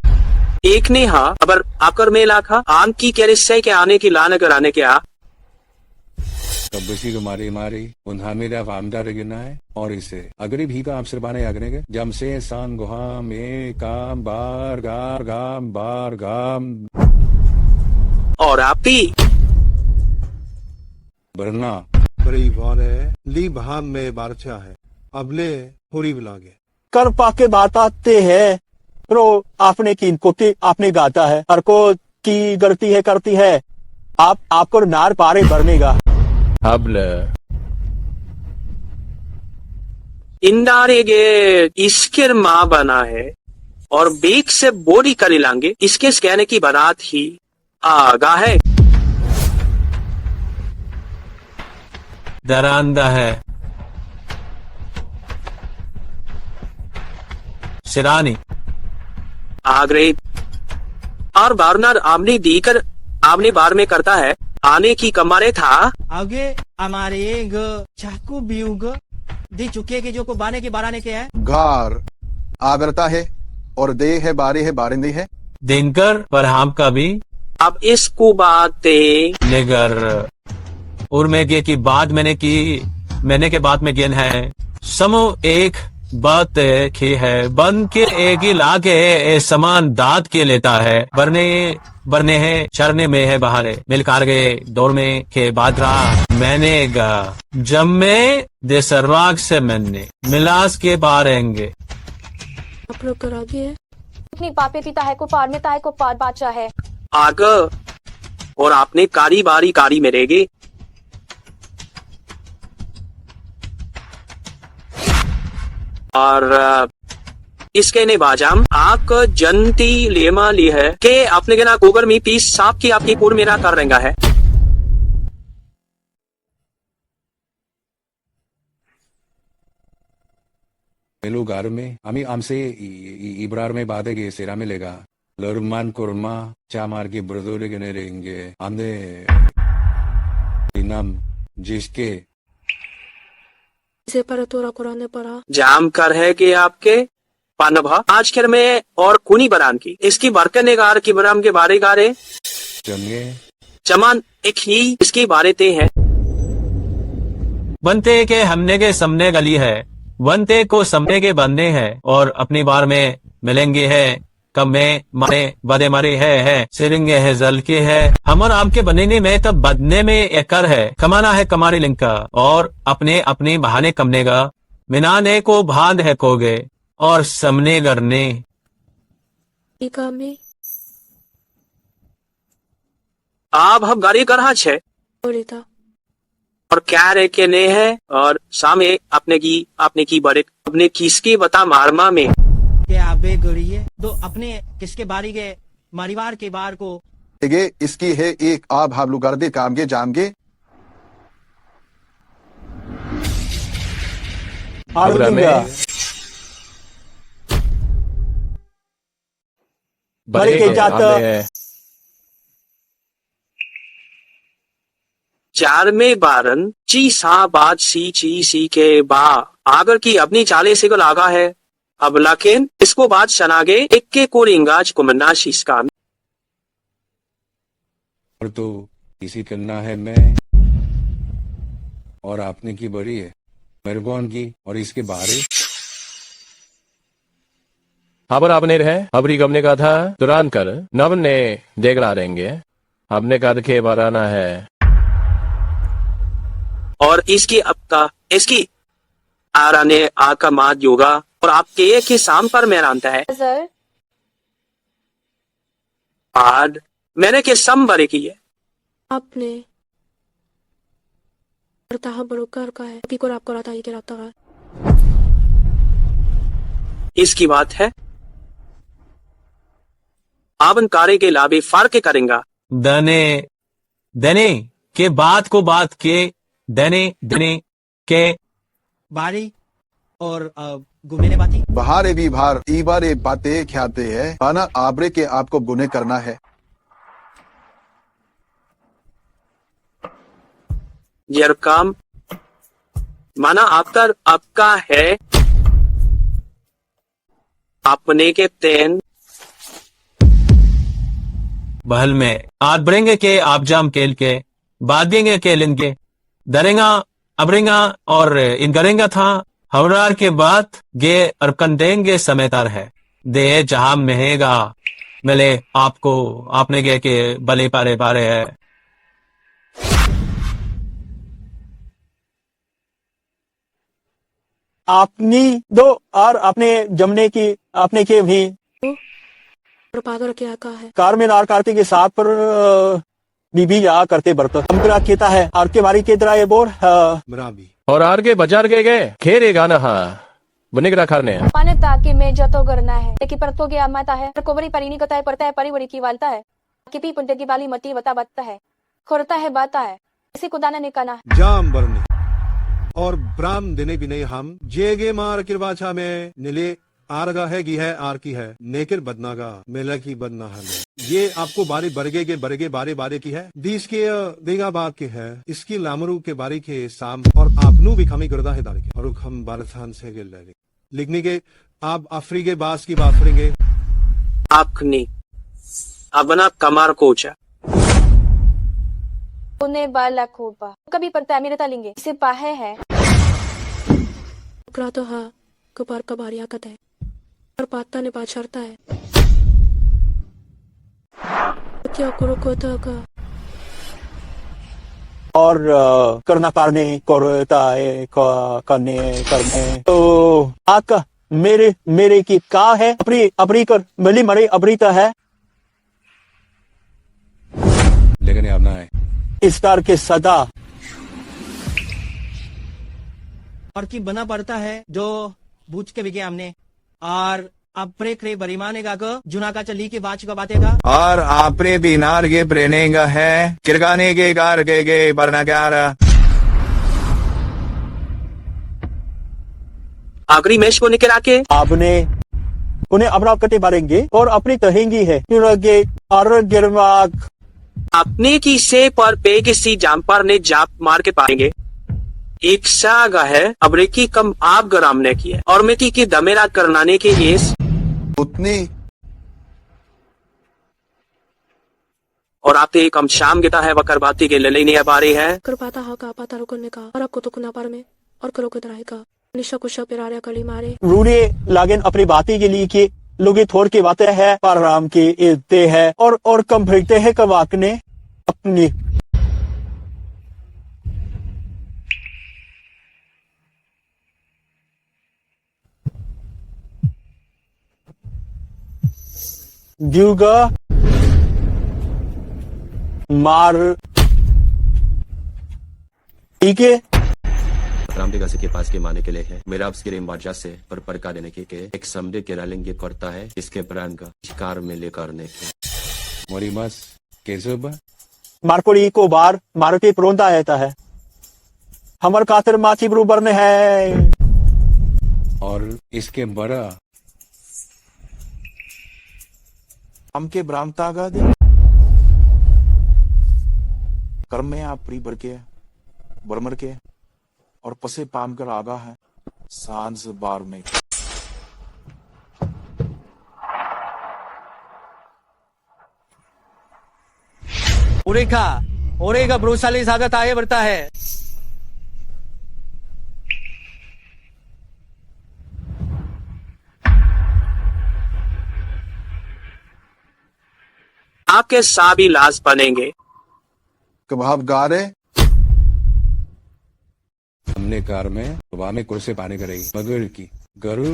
एक ने हाँ अबर आकर में लाखा आम की कैरिस्से के आने की लाने कराने के आ कब्बसी को मारे मारे उन्हा मेरा वामदार गिरना है और इसे अगरी भी का अवसर बाने आगने के जम से सान गुहा में काम बार गार गाम बार गाम और आपी बरना बड़ी बार है ली बहाम में बारचा है अबले होरी बुलागे कर पाके बात आते हैं तो आपने की इनको की आपने गाता है हर को की गलती है करती है आपको नार पारे भरनेगा हबल इंदारे गे इसके माँ बना है और बेक से बोरी कर लांगे इसके कहने की बारात ही आगा है दरांदा है सिरानी आगरे और बारनार आमने दीकर आमने बार में करता है आने की कमारे था आगे हमारे चाकू बीउग दे चुके के जो को बाने के बाराने के है गार आगरता है और दे है बारे है बारिंदे है दिनकर पर हम का भी अब इसको बातें निगर उर्मे की बात मैंने के बात में गेन है समो एक बात की है बन के एक ही लाके समान दांत के लेता है बरने है चरने में है बहारे मिलकार गए दौड़ में के बाद रहा मैंने गा जब में दे सरवाग से मैंने मिलास के बारेंगे आप लोग करा दिए अपनी पापे पिता है को पार में ताए को पार बाचा है आग और आपने कारी बारी कारी मेरेगे और इसके ने बाजाम आक जनती लेमा ली है के अपने के ना गोबर में पीस सांप की आपकी पूर मेरा कर रहेगा है मेलू गार में हमें हमसे इब्रार में बात है कि सेरा मिलेगा लरमान कुरमा चा मार के ब्रदोरे के नहीं रहेंगे आंधे नाम जिसके इसे पर तोरा कुराने पड़ा जाम कर है कि आपके पानभा आज खेर में और कुनी बरान की इसकी बरकने गार की बराम के बारे गारे चंगे चमान एक ही इसके बारे ते हैं बनते के हमने के सामने गली है बनते को सामने के बनने हैं और अपनी बार में मिलेंगे है कब में मारे बदे मारे है सिरिंगे है जल के है हमर आम के बनने में तब बदने में एकर है कमाना है कमारी लिंका और अपने अपने बहाने कमनेगा मिनाने को भांद है कोगे और समने करने में आप हम गाड़ी कर हाँ छे और क्या रे के ने है और सामे अपने की बड़े अपने किसकी बता मारमा में के आबे गड़िए तो अपने किसके बारी के परिवार के बार को इसकी है एक आप हाबलू कर दे काम के जाम के बड़े के जाता चार में बारन ची सा बात सी के बा आगर की अपनी चाले से को लागा है अब लाकेन इसको बात सनागे इक्के को रिंगाज कुमन्ना शीस्का और तो किसी करना है मैं और आपने की बड़ी है मेहरबान की और इसके बारे पर आपने रहे अबरी गमने का था तुरंत कर नव ने देखला देंगे आपने का के बराना है और इसकी आरा ने आका माद योगा और आपके एक ही शाम पर मेहरानता है सर आद मैंने के सम बरे की है आपने करता बड़ोकर का है कि को आपको राता के राता है इसकी बात है आवन कार्य के लाभे फार्क करेंगा देने के बात को बात के देने के बारी और घूमने बाती बहारे भी भार ईबारे बातें ख्याते हैं पाना आबरे के आपको गुने करना है यह काम माना आपका है अपने के तेन बहल में आज बढ़ेंगे के आप जाम केल के बाद देंगे के लिंगे दरेगा अबरेगा और इन करेंगा था हवरार के बाद गे अरकन देंगे समेतार है दे जहां महेगा मिले आपको आपने गे के बले पारे पारे है आपनी दो और अपने जमने की आपने के भी पादर क्या का है कार में नार कार्तिक के साथ पर बीबी जा करते बर्तन हमकरा कहता है आर के बारी के तरह ये बोर बराबी और आर के बाजार के गए खेरे गाना हाँ बनेगरा खाने पाने ताकि मैं जतो करना है लेकिन पर तो क्या माता है कोबरी परिनी कता है पड़ता है परिवरी की वालता है कि पी पुंटे की बाली मती बता है खोरता है बाता है इसी को दाना निकाना जाम बरने और ब्राह्म देने भी नहीं हम जेगे मार किरवाछा में नीले आरगा है की है आर की है नेकिर बदनागा मेला की बदना है ये आपको बारे बरगे के बरगे बारे बारे की है दीस के देगा बात के है इसकी लामरू के बारी के शाम और आपनू भी खामी करदा है दारे के और हम बारथान से के लिखने के आप अफरी के बास की बात करेंगे आपने अपना कमार कोचा उन्हें बाला खोपा कभी पड़ता है मेरे तालेंगे इसे पाहे है करा तो हाँ कबार कबार याकत है और पाता ने बात छड़ता है क्या करो को तो का और करना पारने करता है करने तो आका मेरे की का है अपनी कर मिली मरी अबरीता है लेकिन अब ना है इस कार के सदा और की बना पड़ता है जो बूझ के बिके हमने और अपरे करे बरीमाने का जुना का चली के बाच का बातेगा और आपरे बिनार के प्रेनेगा है किरगाने के गार के बरना क्यार आखिरी मैच को निकल आके आपने उन्हें अपना कटे मारेंगे और अपनी कहेंगी है क्योंकि और गिरवाक अपने की से पर पे किसी जामपार ने जाप मार के पाएंगे एक सागा है अबरेकी कम आप गराम ने की है और मिट्टी की दमेरा करनाने के लिए उतनी और आप एक कम शाम गिता है वकर बाती के लले नहीं बारे है कर पाता हा का पाता रुकने का और आपको तो कुना पर में और करो के तरह का निशा कुछ पिरारिया कली मारे रूने लागन अपनी बाती के लिए कि लोग थोड़ की बातें हैं पर राम की इज्जतें है और कम भेजते हैं कवाक ने अपनी व्यूगा मार ठीक है रामदेगासी के पास के माने के लिए है मेरा उसके रेम बादशाह से पर परका देने के एक समझे के रालेंगे करता है इसके प्राण का शिकार में ले करने के मोरी मस कैसे बा मारकोड़ी को बार मार के प्रोंदा रहता है हमार कातर माची बरूबर ने है और इसके बड़ा हमके ब्राह्मतागा दे कर्म में आप प्री भर के बरमर के और पसे पाम कर आगा है सांझ बार में ओरेगा ब्रोसाली सागत आए बढ़ता है आपके साबी लाश बनेंगे। कबाब गारे हमने कार में हवा में कुर्से पानी करेगी मगर की गरु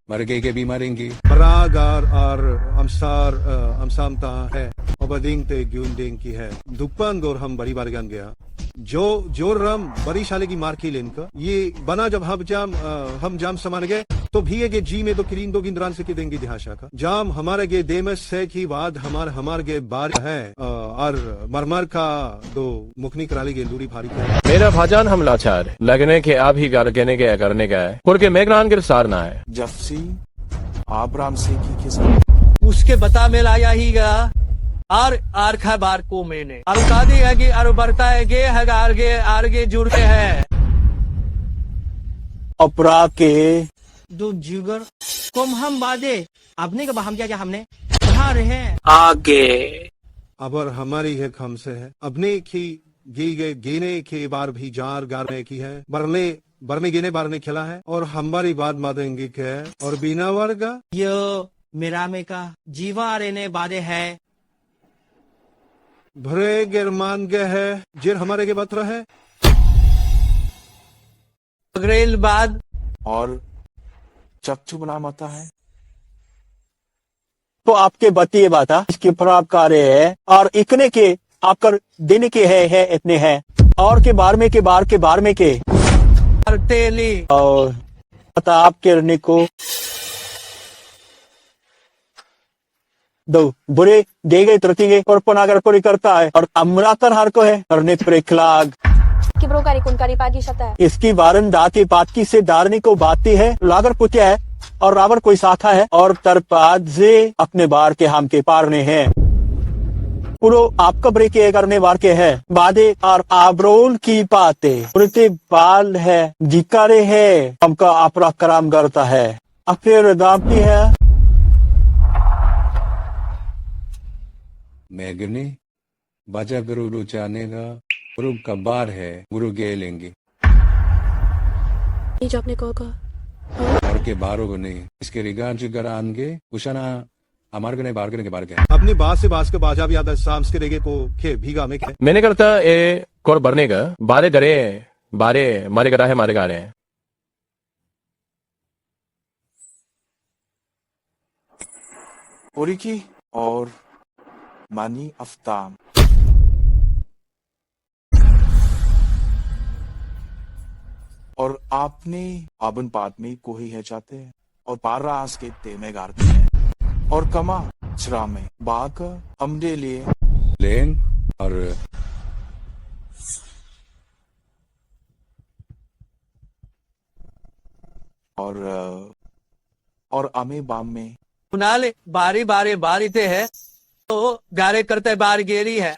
मर गई के भी मरेंगी Beragar ar amsar amsamta है obading te gyunding की है दुप्पन गोर हम बड़ी बार गन गया जो जोर रम बड़ी शाले की मार की लेन का ये बना जब हम जाम समान गए तो भी ये जी में तो किरीन दो गिंदरान से की देंगे दिहाशा का जाम हमारे गे देमस से की बाद हमारे गे बार है और मरमर का दो मुखनी कराली गे दूरी भारी का मेरा भाजान हम लाचार लगने के आप ही कहने के करने का है porque मेघनान गिरसार ना है जफ्सी आबराम से की किस उसके बता में लाया ही गा और आरखा बार को मैंने और कादी है कि और बरता है गे आरगे जुड़ते हैं अपराध के दो जिगर कम हम बादे आपने का हम क्या हमने कहा रहे हैं आगे अबर हमारी है खम से है अपने की गेने के बार भी जार गारने की है बरने गिने बारने खिला है और हमारी बात मादेंगे के और बिना वर्गा यो मेरा में का जीवा रहने बादे है भरे गिरमान गे है जिर हमारे के बत्र है अग्रेल बाद और चक्षु बना मता है तो आपके बतिए बाता इसके खराब कार्य है और इतने के आपकर देने के है इतने हैं और के बार में के तेली और पता आप करने को दो बुरे दे गए तरती गए और पनागर कोरी करता है और अमरातर हार को है करने प्रेखलाग कि ब्रोकारी कुनकारी पागी शता है इसकी वारन दाती पातकी से दारने को बाती है लागर पुत्या है और रावर कोई साथा है और तरपाद से अपने बार के हम के पारने हैं पूरो आपका ब्रेक करने वार के है बादे और आबरोल की बातें प्रतिपाल है जिकारे है हमका अपरा कराम करता है अफेर दापी है मैगनी बाजा गुरु रुचाने का गुरु कबार है गुरु गे लेंगे जो आपने कहा और के बारों को नहीं इसके रिगार्ड जो आनगे उशाना हमारे गने बार के बार गए अपनी बात से बास के बाजा भी आता शाम के रेगे को खे भीगा में के मैंने करता ए कोर भरने का बारे गरे बारे मारे करा है मारे गा रहे हैं ओरिकी और मानी अफ्ताम और आपने आबन पात में कोही है चाहते हैं और पारा आस के ते में गारते हैं और कमा चरा में बाक हमदे लिए लेन और अमे बाम में उनाले बारी थे है तो गारे करते बार गेरी है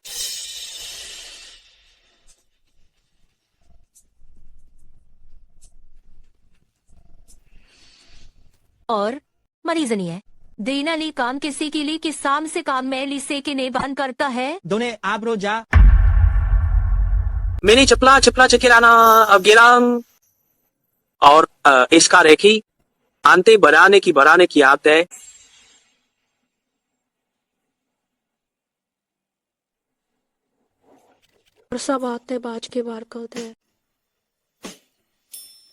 और मरीज नहीं है देना ली काम किसी के लिए कि शाम से काम में लिसे के नेबान करता है दोने आप रो जा मैंने चपला चकिराना अब गिराम और इसका रेखी आंते बनाने की आदत है और सब आते बाज के बार करते हैं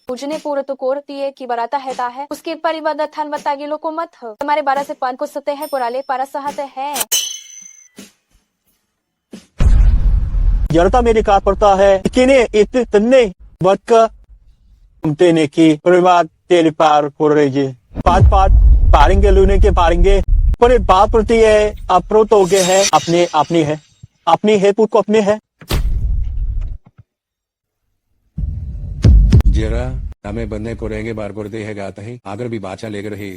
पूजने पूर्व तो कोरती है कि बराता है ता है उसके परिवाद थान बतागे लो को मत हो हमारे 12 से 5 को सते हैं पुराले पारा सहते हैं जड़ता मेरे कार पड़ता है किने इतने बद का तेने की परिवाद तेरे पार हो रही जी पाँच पारेंगे लूने के पारेंगे पर बात पड़ती है अप्रो तो गए है अपनी है पुत को अपने है जरा हमें बंदे को रहेंगे बार करते है गाता है अगर भी बाचा लेकर रही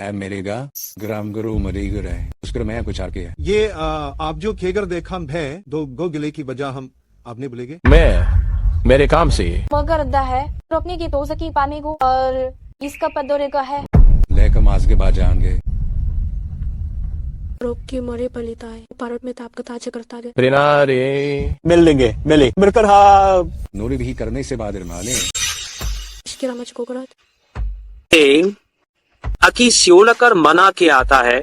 है मेरेगा ग्राम गुरु मरीगर है उसकर मैं कुछ आके है ये आप जो खेगर देखा है दो गो गिले की वजह हम आपने बोलेगे मैं मेरे काम से मगर अद्दा है रोकने की तो सकी पाने को और इसका पदोरे का है लेकर मास के बाद जाएंगे रोक के मरे पलिता है भारत में ताप का ताज करता है प्रेना रे मिल मिलकर हाँ नूरी भी करने से बाद माने इसके रामच को करत अकी सियोलकर मना के आता है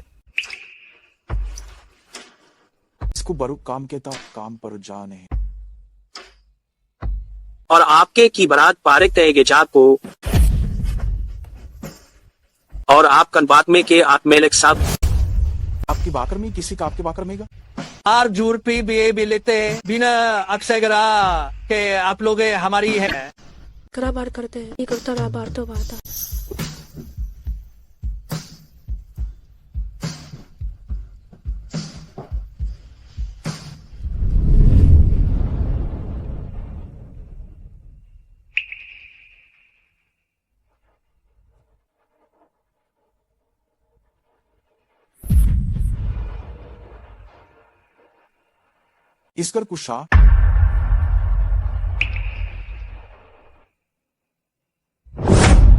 इसको बरु काम के ता काम पर जाने और आपके की बारात पारिक तय जात को और आप कन बात में के आप मेलक साहब आपकी बाकर में किसी का आपके बाकर में का आर जूरपी बे बिलेते बिना अक्षय गरा के आप लोग हमारी है करा बार करते हैं ये करता रहा बार तो बार था इसकर कुशा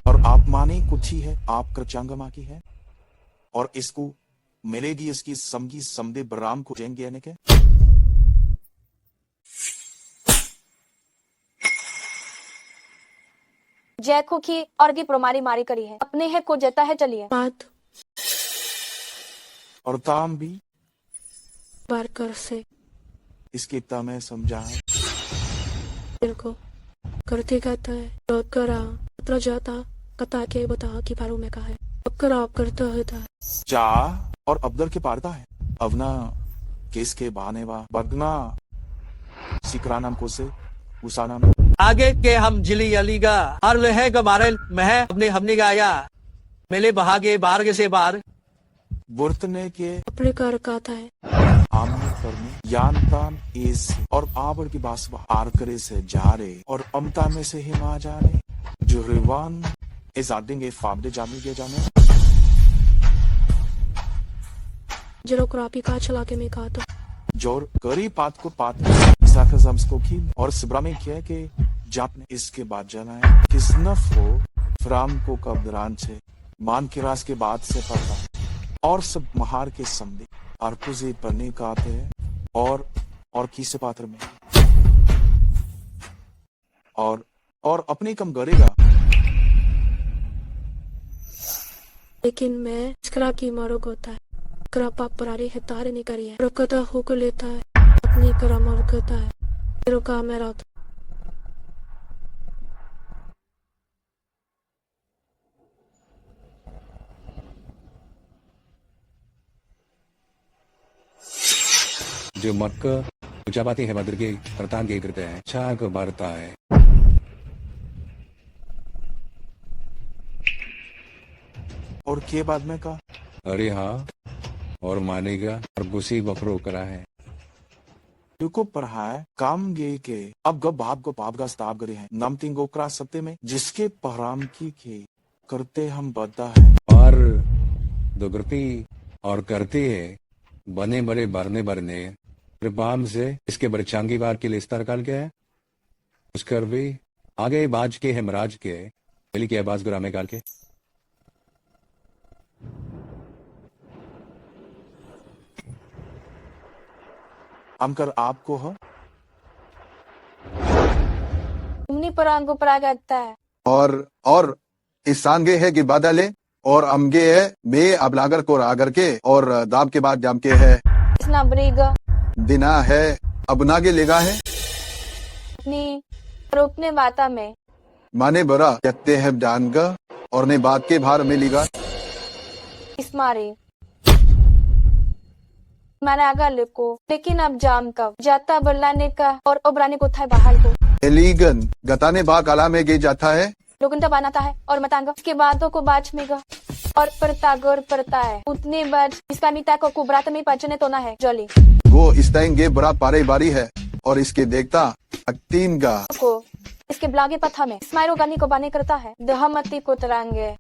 और आप माने कुछ ही है आप करचांगमा की है और इसको मिलेगी इसकी समगी समदे बराम को जेंगे यानी के जैको की और की प्रोमारी मारी करी है अपने है को जता है चलिए बात और ताम भी बार कर से इसके इतना मैं समझा है दिल को करते कहता है लौट कर आ उतर जाता कता के बता कि पारू में कहा है अब कर आप करता होता है चा और अब्दल के पारता है अवना केस के बहाने वा बदना सिकरा नाम को से उसा नाम आगे के हम जिली अलीगा और लहे का बारे में अपने हमने गाया मेले बहागे बारगे से बार बुरतने के अपने कर कहता है आमने करने यानतान एस और आबर की बासवा आरकरे से जा रहे और अमता में से हिमा जा रहे जुहरवान इजादेंगे फाबदे जामी के जाने जरो क्रापी का चला के मैं कहा तो जोर करी पात को पात इसाका जम्स को की और सिब्रा में किया कि जाप ने इसके बाद जाना है किसनफ हो फ्राम को कब्दरान से मान के रास के बाद से पड़ता और सब महार के समझे और पुजे पढ़ने का आते हैं और किसे पात्र में और अपने कम करेगा लेकिन मैं इसकरा की मारो होता है करा पाप परारी है तारे नहीं करी है रुकता होकर लेता है अपनी करा मार करता है तेरो का मेरा जो मक्का ऊंचा बातें है मदर के प्रतान के करते हैं छा को मारता है और के बाद में का अरे हाँ और मानेगा और गुस्सी बफरो करा है को पढ़ा है काम गे के अब गब बाप को पाप का स्ताब करे हैं नम तिंग गोकरा सत्य में जिसके पहराम की के करते हम बद्दा है और दोगरती और करती है बने बड़े भरने भरने कृपाम से इसके बड़े चांगी बार के लिस्ता निकाल के है उसकर भी आगे बाज के हेमराज के मिली के आवाज गुरामे काल के हमकर आपको हो तुमने पर आंगो पर आ गया है और इस सांगे है कि बादले और अमगे है बे अबलागर को रागर के और दाब के बाद जाम के है इसना ब्रेगा दिना है अबनागे लेगा है अपनी रोकने बाता में माने बरा कहते हैं जानगा और ने बात के भार में लीगा इस मारे मैंने आगा लिखो लेकिन अब जाम कब जाता बल्लाने का और उबराने को था बाहर को एलीगन गताने बा काला में गे जाता है लोगन तो बनाता है और मतांगा उसके बातों को बाज मेगा और परतागोर परता है उतने बाज इसका मीता को कुबरात में पचने तो ना है जली वो इस टाइम गे बड़ा पारे बारी है और इसके देखता तीन गा को इसके ब्लागे पथा में स्माइरो गानी को बाने करता है दहमती को तरांगे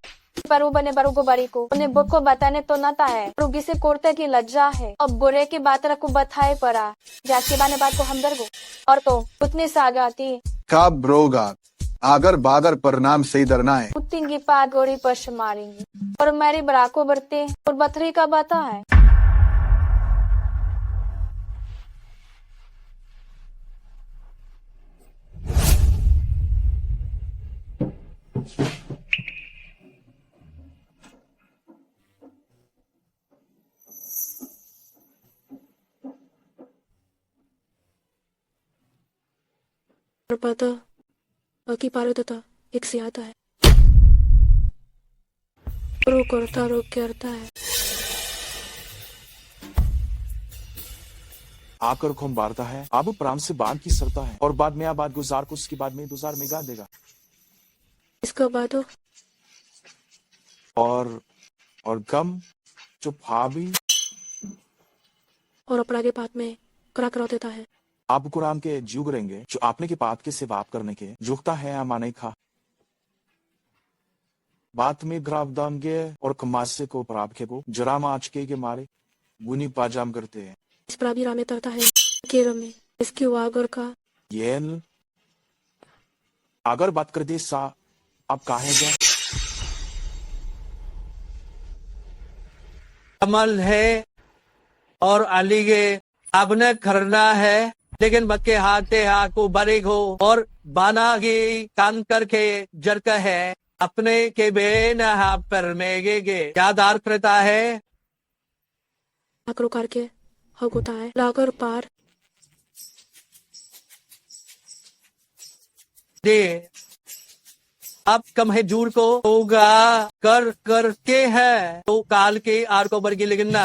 पर बने बरू को बारी को उन्हें बुक को बताने तो नाता है रुगी से कोरते की लज्जा है अब बुरे की बात को बताए पड़ा जाके बाने बात को हमदर्द को और तो उतने सागाती का ब्रोगा आगर बागर पर नाम से डरना है उतनी पाग गोरी पश मारेंगी और मेरी बराको बरते और बथरी का बाता है और पता बाकी पारदता एक से आता है और वो करता है। आकर खून बारता है, अब प्राण से बांध की सरता है, और बाद में आबाद गुजार को उसके बाद में गुजार में गा देगा। इसका बाद और गम जो भाभी और अपराध के पात में करा करा देता है। आप कुरान के जुग रहेंगे जो आपने के पात के सेवा आप करने के जुगता है या माने खा बात में ग्राफ दांगे और कमासे को प्राप के को जरा माच के मारे गुनी पाजाम करते हैं। इस प्राभी रामे तरता है केरम में इसकी वागर का ये अगर बात कर दे सा आप काहे जा अमल है और अलीगे अब न करना है, लेकिन बक्के हाथे हाथ को बरे हो और बाना की कान करके जरक है अपने के बेन पर मेगे क्या दार करता है आकरो करके हक होता है लागर पार दे अब कम है जूर को होगा कर के है तो काल के आर को बरगी लेकिन ना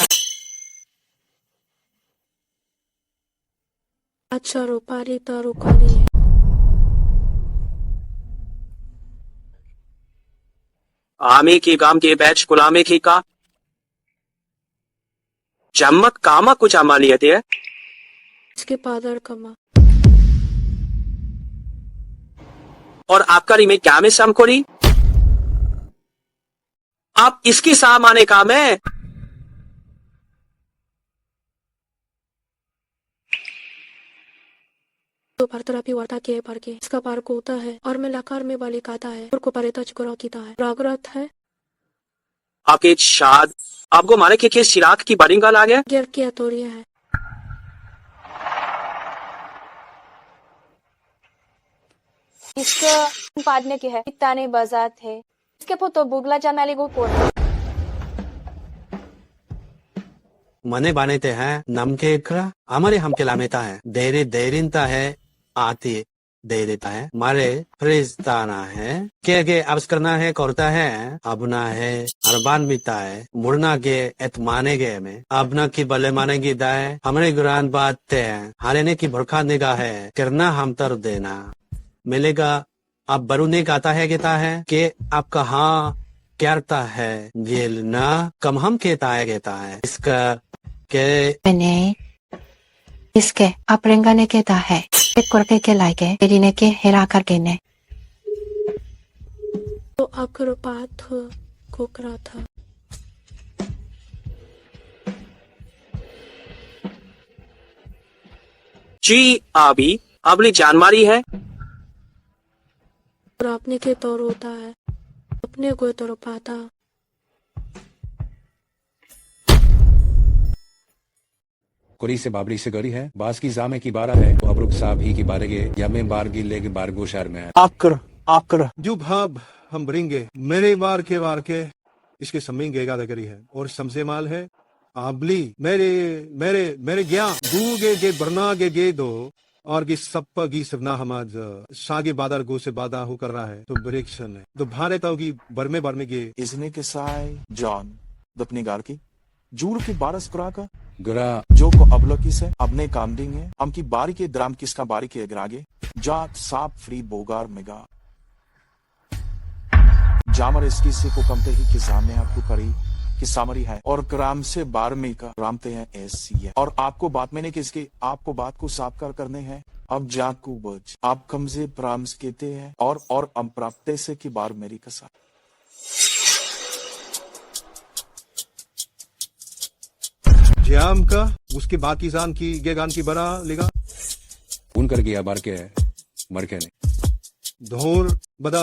अच्छा रो पारी तारो खाली है। आमे की गाम के बैच गुलामे की का जम्मक कामा कुछ अमालियत है इसके पादर कमा और आपका री में क्या में समकोरी आप इसकी सामाने काम है तो पारतरापी वार्ता के पार के इसका पार को होता है और मैं लाकार में वाली कहता है और को परेता चुकरा कीता है रागरत है आपके शाद आपको मारे के सिराक की बरिंगा ला गया गिर के अतोरिया है इसका पादने के है इतना नहीं बजात है इसके पो तो बुगला जमाली को कोड मने बानेते हैं नम के इकरा हमारे हम के लामेता है देरिनता है आती दे देता है मारे फ्रिस्ताना है के अब्स करना है करता है अपना है अरबान बीता है मुड़ना के एतमाने गए में अपना की बले माने की दाए हमारे गुरान बात है हारेने की भड़का निगाह है करना हम तर देना मिलेगा अब बरू ने कहता है कहता है कि आप कहाँ कहता है गेल ना कम हम कहता है इसका के मैंने इसके अपरेंगा ने कहता है एक करके के लाइके तेरी ने के हेरा करके ने तो आकर बात को करा था जी अभी अपनी जान मारी है और अपने के तौर होता है अपने को तौर पाता कुरी से बाबरी से गरी है बास की जामे की बारह है वो अबरुक साहब ही की बारगे या में बार गिले के बारगो शहर में है आकर जो भाव हम बरेंगे मेरे वार के इसके समझेंगे गादा करी है और समझे माल है आबली मेरे मेरे मेरे गया दूगे गे बरना गे दो और की सप्पा की सपना हमाज सागे बादर गो से बादा हो कर रहा है तो ब्रेक्शन है तो भारे ताऊ की बरमे गे इसने के साय जॉन दपनी गार की जूर की बारस करा का गुरा जो को अबलकी से अपने काम देंगे हम की बारी के द्राम किसका बारी के अगरागे जात साप फ्री बोगार मेगा जामर इसकी से को कमते ही किसान ने आपको करी कि सामरी है और ग्राम से बार में का रामते हैं ऐसी है और आपको बात में ने किसकी आपको बात को साफ कर करने हैं अब जाकू बज आप कमजे प्राम्स कहते हैं और अम्प्राप्ते से की बार मेरी कसा जाम का उसके बाद किसान की गेगान की बरा लेगा उन कर गया बार के मर के ने धोर बदा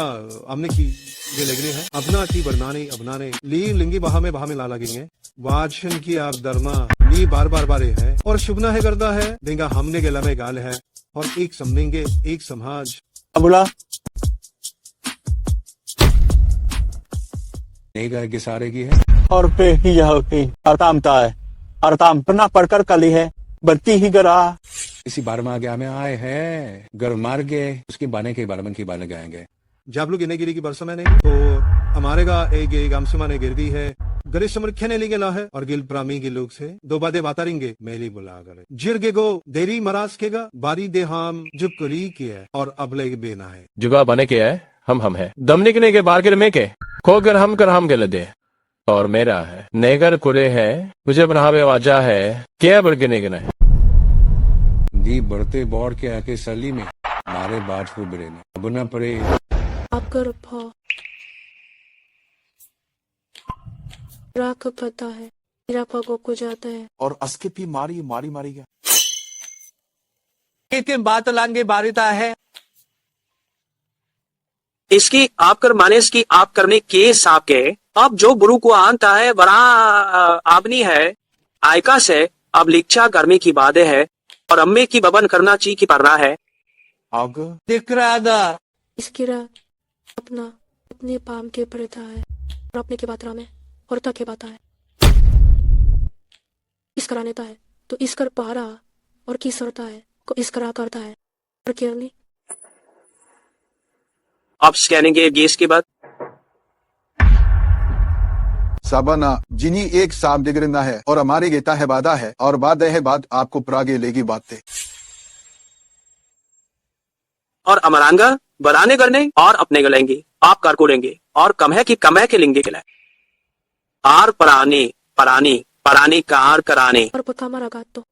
हमने की ये लगने हैं अपना की बरनाने अपनाने ली लिंगी बहा में ला लगेंगे वाचन की आप दरमा ली बार बारे है और शुभना है करता है देंगा हमने के लमे गाल है और एक समझेंगे एक समाज बोला नहीं कर के सारे की है और पे ही यह की अर्थामता है अर्थाम पढ़ना पढ़कर कली है बढ़ती ही गरा इसी बार में आगे हमें आए हैं घर मार गए उसके बाने के बारे में की बाने गाएंगे जब लोग गिने गिरी की बरसों में नहीं तो हमारे का एक गामसुमा ने गिरदी है गरीब समर खेने लिगे ना है और गिल प्रामी के लोग से दो बातें बातारेंगे मेली बुला कर जिरगे गो देरी मराज केगा बारी दे हम जो करी की है और अब ले बेना है जुगा बने के है हम है दम निकने के बार के में के खो कर हम के लदे और मेरा है नेगर कुरे है मुझे बनावे वाजा है क्या बढ़ के निकना है दी बढ़ते बोर के आके सली में मारे बात को बड़े ने अब ना पड़े आपका रफा राख पता है मेरा पगो को जाता है और अस्के भी मारी मारी गया एक बात लांगे बारिता है इसकी आप कर माने इसकी आप करने के साप के अब जो गुरु को आनता है बड़ा आबनी है आयका से अब लिक्षा गर्मी की बातें है और अम्मे की बबन करना ची की पढ़ना है आग दिख रहा था इसकी रात अपने पाम के पड़ता है और अपने के बातरा में और तक के बाता है इस करानेता है तो इस कर पहाड़ा और की सरता है को इस करा करता है और केरली अब स्कैनिंग गैस के बाद साबाना जिनी एक साम दिगरना है और हमारी गेता है बाधा है और बाद है बात आपको प्रागे लेगी बातें और अमरांगा बनाने करने और अपने गलेंगे आप कर को लेंगे और कम है कि कम है के लेंगे के आर पराने कार कराने और पक्का मारा गात तो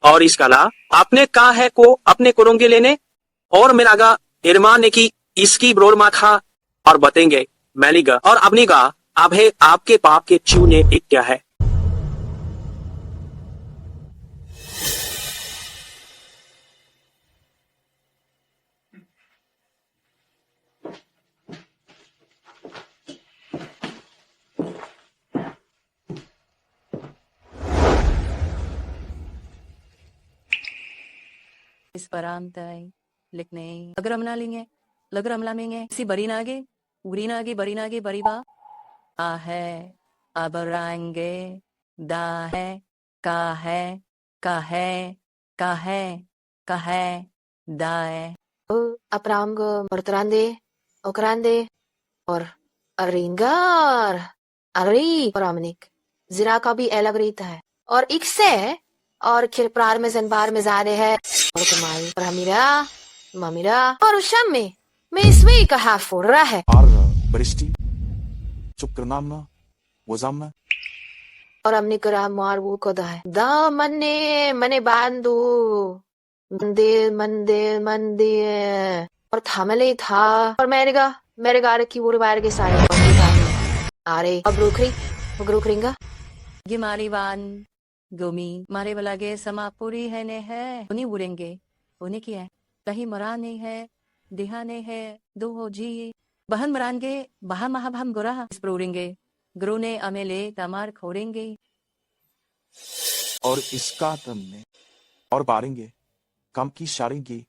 और इस कला आपने कहा है को अपने करोगे लेने और मेरागा इरमान ने की इसकी ब्रोर माथा और बतेंगे मैलीगा और अपनी गा अब है आपके पाप के चूने एक क्या है इस पर लिखने अगर हम ना लेंगे लगर हमला मेंगे इसी बरी नागे उरी नागे बरीबा आ है अब राएंगे दा है का है का है का है का है दा है अपराम गो मर्तरांदे ओकरांदे और अरिंगार अरी परामनिक जिरा का भी अलग रीता है और इकसे और खिरप्रार में जनबार में जारे है और कुमाई और ममीरा और उशम में इसमें कहा फोड़ रहा है और बरिष्टी चुप करना वो जामना और हमने करा मार वो को दा है दा मने बांधू मंदिर और थामले था और मेरे गारे की वो बाहर के सारे अरे अब रुकरेंगा ये मारी वान गोमी मारे वाला गे समापुरी है ने है उन्हीं बुरेंगे उन्हीं की है कहीं मरा नहीं है देहा नहीं है दो हो जी बहन मरानगे बहा महाब हम गोरा प्रोरेंगे गुरु ने अमेले तमार खोरेंगे और इसका तमने और पारेंगे कम की शारेंगे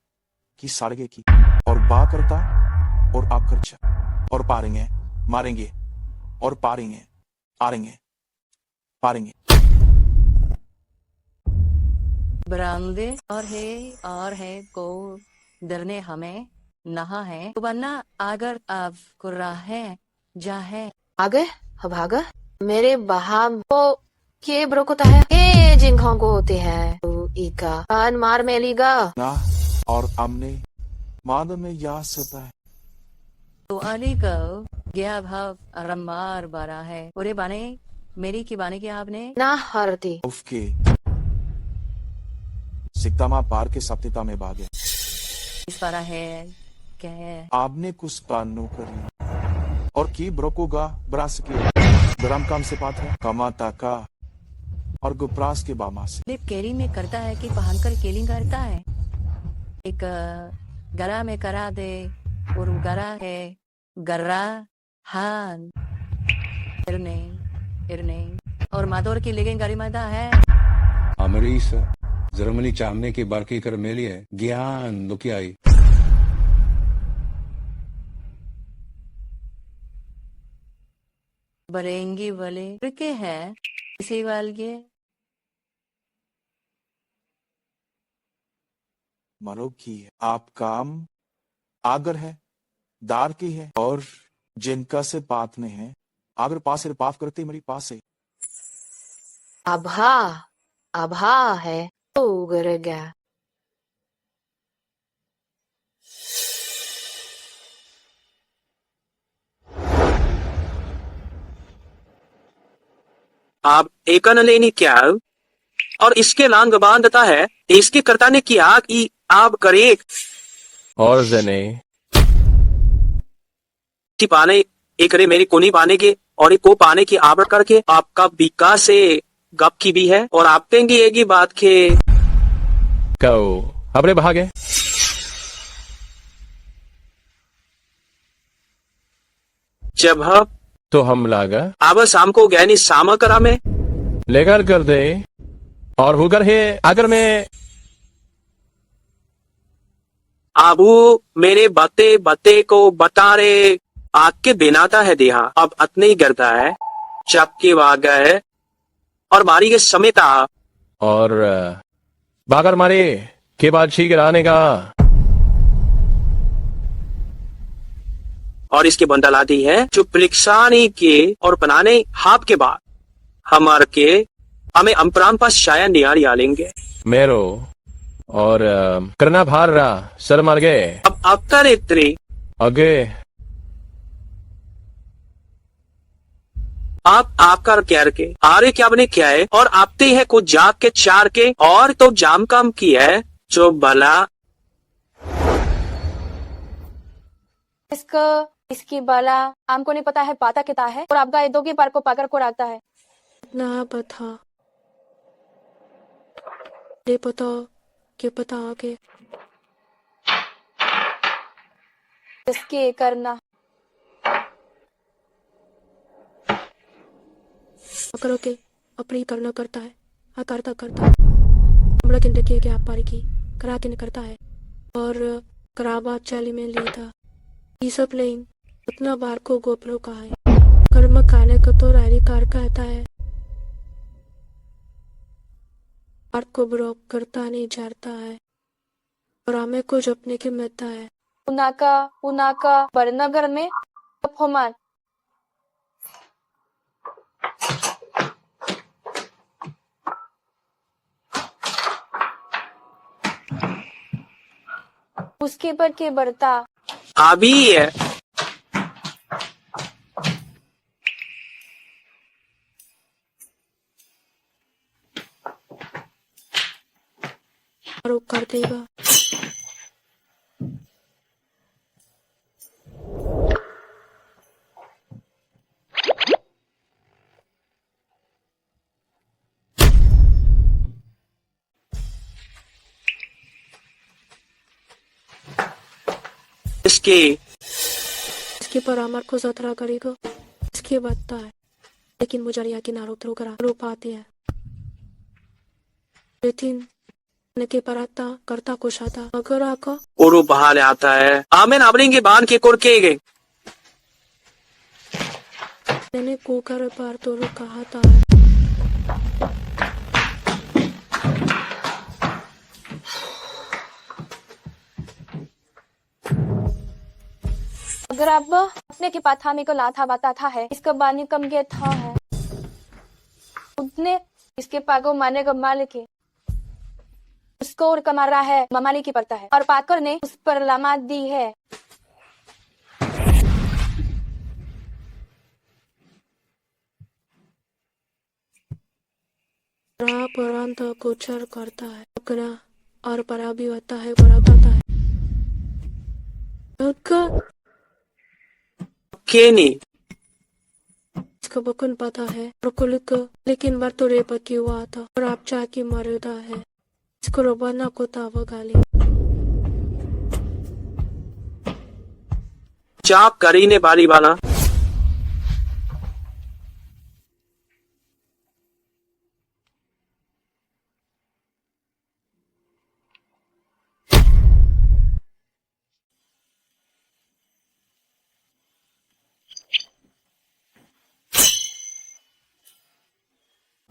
की साड़गे की और बा करता और आप खर्चा और पारेंगे मारेंगे और पारेंगे आरेंगे पारेंगे बरामदे और है को डरने हमें नहा है तो वरना अगर आप कुर्रा है जा है आगे अब आगे मेरे बहा को के ब्रोकोता है के जिंखों को होते हैं तो इका कान मार मेलीगा ना और हमने माद में या सता है तो अली को गया भाव रमार बारा है उरे बाने मेरी की बाने की आपने ना हरती उसके सिकतामा पार के सप्तिता में भागे इस पारा है क्या है आपने कुछ कानू करी और की ब्रोकोगा ब्रास के गरम काम से पात है कमाता का और गुप्रास के बामा से लिप केरी में करता है कि पहन कर केलिंग करता है एक गरा में करा दे और गरा है गर्रा हान इरने और मादोर की लेकिन गरी मैदा है अमरीश जर्मनी चामने की बारकी कर मेली है ज्ञान दुखियाई बरेंगी वाले के है इसी वाल के मरो की है आप काम आगर है दार की है और जिनका से बात ने है अगर पास से पाप करते मेरी पास से आभा आभा है तो उगर गया। आप एकन लेनी क्या और इसके लांग बांधता है इसके कर्ता ने किया कि आप करे और जने की पाने एक रे मेरी कोनी पाने के और एक को पाने की आबर करके आपका विकास से गप की भी है और आप पेंगे एक ही बात के कहो हमरे भागे जब हम तो हम लागा अब शाम को गैनी शाम करा में लेकर कर दे और हुगर है अगर मैं आबू मेरे बते बते को बता रे आग के बिनाता है देहा अब अतने ही करता है चपके वाग है और मारी के समेता और बागर मारे के बाद ठीक रहने का और इसके बंदल आती है जो परीक्षानी के और बनाने हाप के बाद हमार के हमें अम्पराम पास शायद नियार लेंगे मेरो और करना भार रहा सर मार गए अब अवतर इतने आगे आप आपका क्या के आरे क्या बने क्या है और आपते है कुछ जाग के चार के और तो जाम काम की है जो भला इसकी बाला हमको नहीं पता है पाता किता है और आपका दो की पार को पाकर को रखता है ना पता ये पता क्या पता आगे इसके करना अगर के अपनी करना करता है करता करता हमरा किंतु के आप पारी की करा के करता है और कराबा चाली में लिया था ये सब लेन उतना बार को गोपरो का है कर्म खाने को तो रारी कार कहता है बार को ब्रोक करता नहीं जाता है और हमें कुछ अपने की मिलता है उनाका बरनगर में होमान उसके पर के बरता अभी है और कर देगा इसके पर अमर को जतरा करेगा इसके बता है लेकिन मुजरिया की नारोत्रो करा रो पाते हैं लेकिन के पराता करता कुछ आता अगर आका ओरो बहाले आता है आमेन अबरेंगे बान के कोर के गए मैंने कोकर पार तो रो कहा था है अगर आप अपने के पाथा में को लाथा बाता था है इसका बानी कम के था है उतने इसके पागो माने को मालिक के उसको और कमा रहा है ममाली की पड़ता है और पाकर ने उस पर लामात दी है परांत गोचर करता है अपना और परा भी होता है बड़ा बताता है केनी इसका बकुन पता है और कुलिक लेकिन बार तो रेपत की हुआ था और आप चाह की मर्यादा है इसको रोबाना को तावा गाली चाप करीने बारी वाला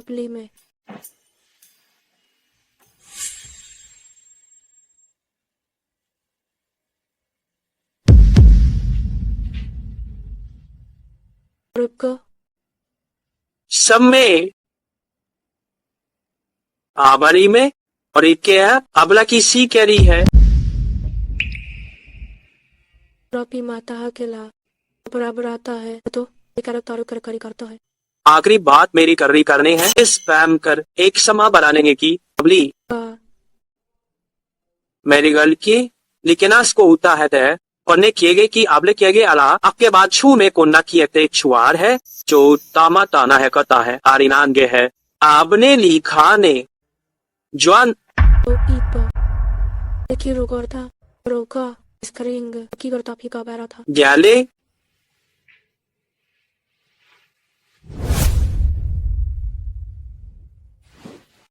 पली में रुक सब में आबारी में और एक क्या है अबला की सी कह रही है रॉपी माता के ला बराबर आता है तो बेकार तारू कर करी करता है आखिरी बात मेरी कर रही करने है इस पैम कर एक समा बनाने की अबली मेरी गल की लेकिन इसको होता है तय पढ़ने किए गए कि आबले किए गए अला आपके बाद छू में कोन्ना की एक छुआर है जो तामा ताना है कता है आरिनान गे है आपने लिखा ने जवान तो ईपा देखिए रोकर था रोका स्क्रींग की करता फीका बैरा था ग्याले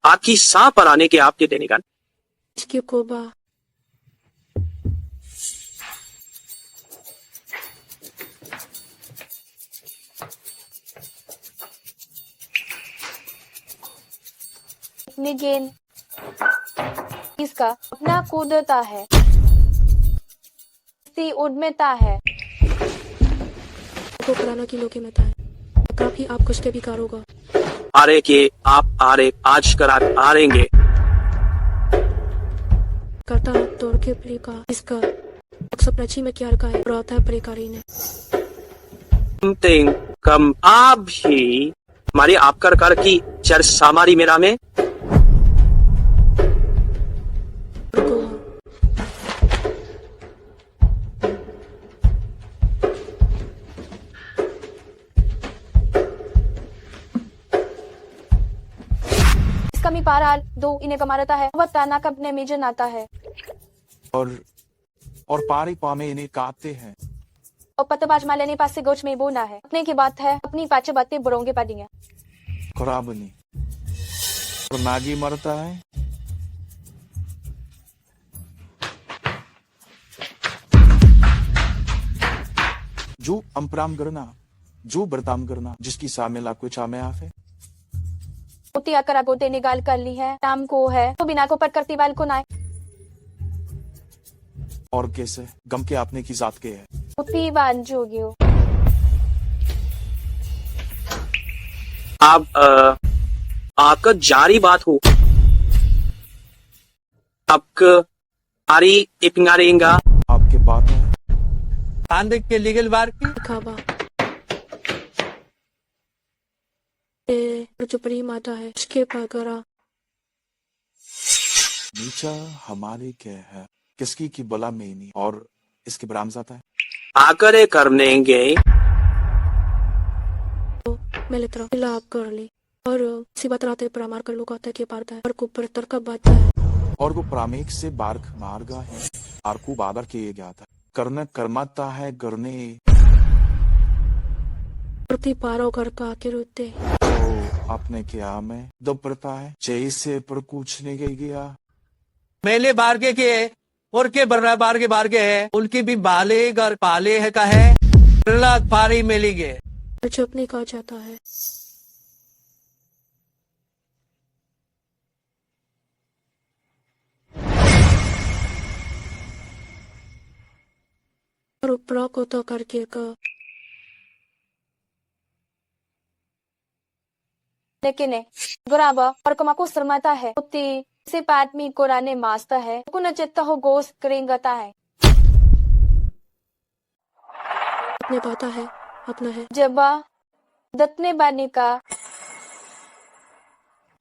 आपकी सांप पर आने के आपके देने का इसकी कोबा अपनी गेंद इसका अपना कूदता है उड़मेता है को कराना की लोके में था काफी आप कुछ के भी कारोगा अरे के आप आरे आज करा आ रहेंगे करता तोड़ के प्री का इसका अक्सर प्रची में क्या रखा है रोता है प्रेकारी ने समथिंग कम आप भी हमारी आप कर की चर सामारी मेरा में कमी पारा दो इन्हें कमारता है वह ताना कब ने मेजन आता है और पारी पामे इन्हें काटते हैं और पतबाज मालेने पास से गोच में बोना है अपने की बात है अपनी पाचे बातें बुरोंगे पादियां खराब नहीं और मैगी मरता है जो अंपराम करना जो बरताम करना जिसकी सामेल आपको चामे आफे उती आकर आगोते निकाल कर ली है नाम को है तो बिना को पट करती वाल को ना और कैसे गम के आपने की जात के है उती बान जोगियो आप आपका जारी बात हो आपका आरी इपिंगारेंगा आपके बात है तांडिक के लीगल वार की खाबा चुपड़ी माता है इसके पाकरा नीचा हमारे क्या है किसकी की बला में नहीं और इसके बराम जाता है आकर करनेंगे तो मैं लेता हूँ आप कर ली और सी बात रात परामार कर लोग आता है के पारता है और को पर तर्क बात है और वो प्रामेक से बार्क मार्गा है आरकू बादर किए गया था करना कर्माता है करने प्रति पारो घर का आके रोते आपने क्या में दो पड़ता है जैसे पर कुछ नहीं गई गया मेले बारगे के और के बर्रा बारगे है उनकी भी बाले घर पाले है का है प्रहलाद पारी मिली गए चुप नहीं कहा जाता है और ऊपर को तो करके का लेकिन गुराबा और कमाको शर्माता है उती से पादमी कोराने मास्ता है कुन चित्ता हो गोस करेंगता है अपने पाता है अपना है जबा दत्ने बाने का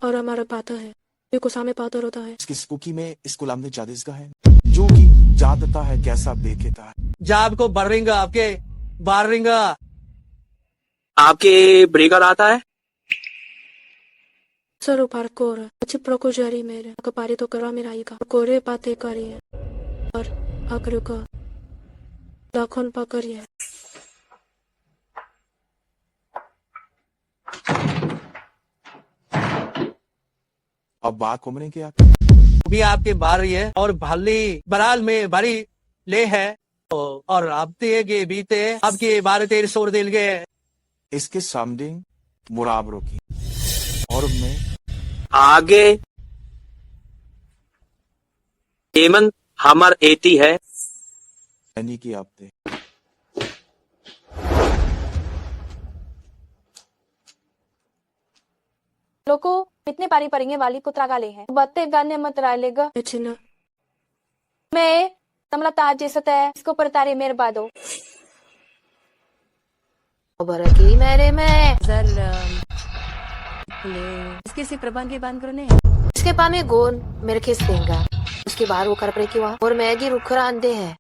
और हमारा पाता है ये को सामने पाता रहता है इसकी स्कूकी में इस गुलाम ने जादिस का है जो कि जादता है कैसा बेकेता है जाब को बर्रिंगा आपके बारिंगा आपके ब्रेकर आता है सर ऊपर कोर अच्छी प्रोको जारी मेरे पारी तो करा मेरा का कोरे पाते करी है और आकर का लाखों पकड़ी है अब बात कुमरे की आप भी आपके बारी है और भाली बराल में बड़ी ले है और आप के बीते आपके 12-13 सोर दिल गए इसके सामने मुराबरों की और और मैं आगे एमन हमर एती है यानी कि आपने लोको इतने पारी परेंगे वाली कुत्रा गाले हैं बत्ते गाने मत रायलेगा चिन्ह मैं तमला ताज जैसा है इसको पर तारे मेरे बादो बरकी मेरे में जल ले इसके से प्रबान के बांध करने इसके पा में गोन मेरे खिस देंगा उसके बाहर वो कर पड़े की वहाँ और मैगी रुखरा अंधे है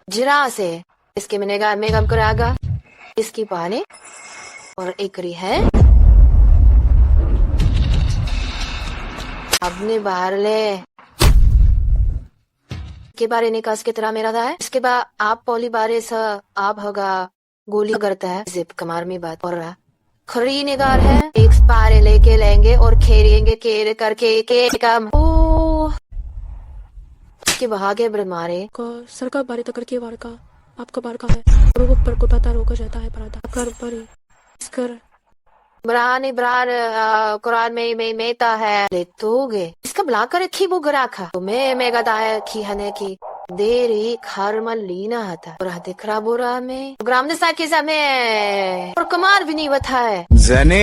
जिरा से इसके मिनेगा में गम करागा इसकी पानी और एक री है अपने बाहर ले के बारे निकास के तरह मेरा था है इसके बाद आप पौली बारे सा आप होगा गोली करता है जिप कमार में बात और रहा खरी निगार है एक पारे लेके लेंगे और खेलेंगे केर करके के काम ओ के बहागे ब्रह्मारे का सरकार बारे तक के बार का आपका बार का है और वो पर को पता रोका जाता है परादा कर पर इसकर ब्रानी ब्रार कुरान में मेता है ले तोगे इसका बुला कर खी वो गराखा तो मैं गदा है खी हने की देरी खारमल लीना था और दिख रहा बुरा में ग्राम ने सा के समय और कमार भी नहीं बता है जने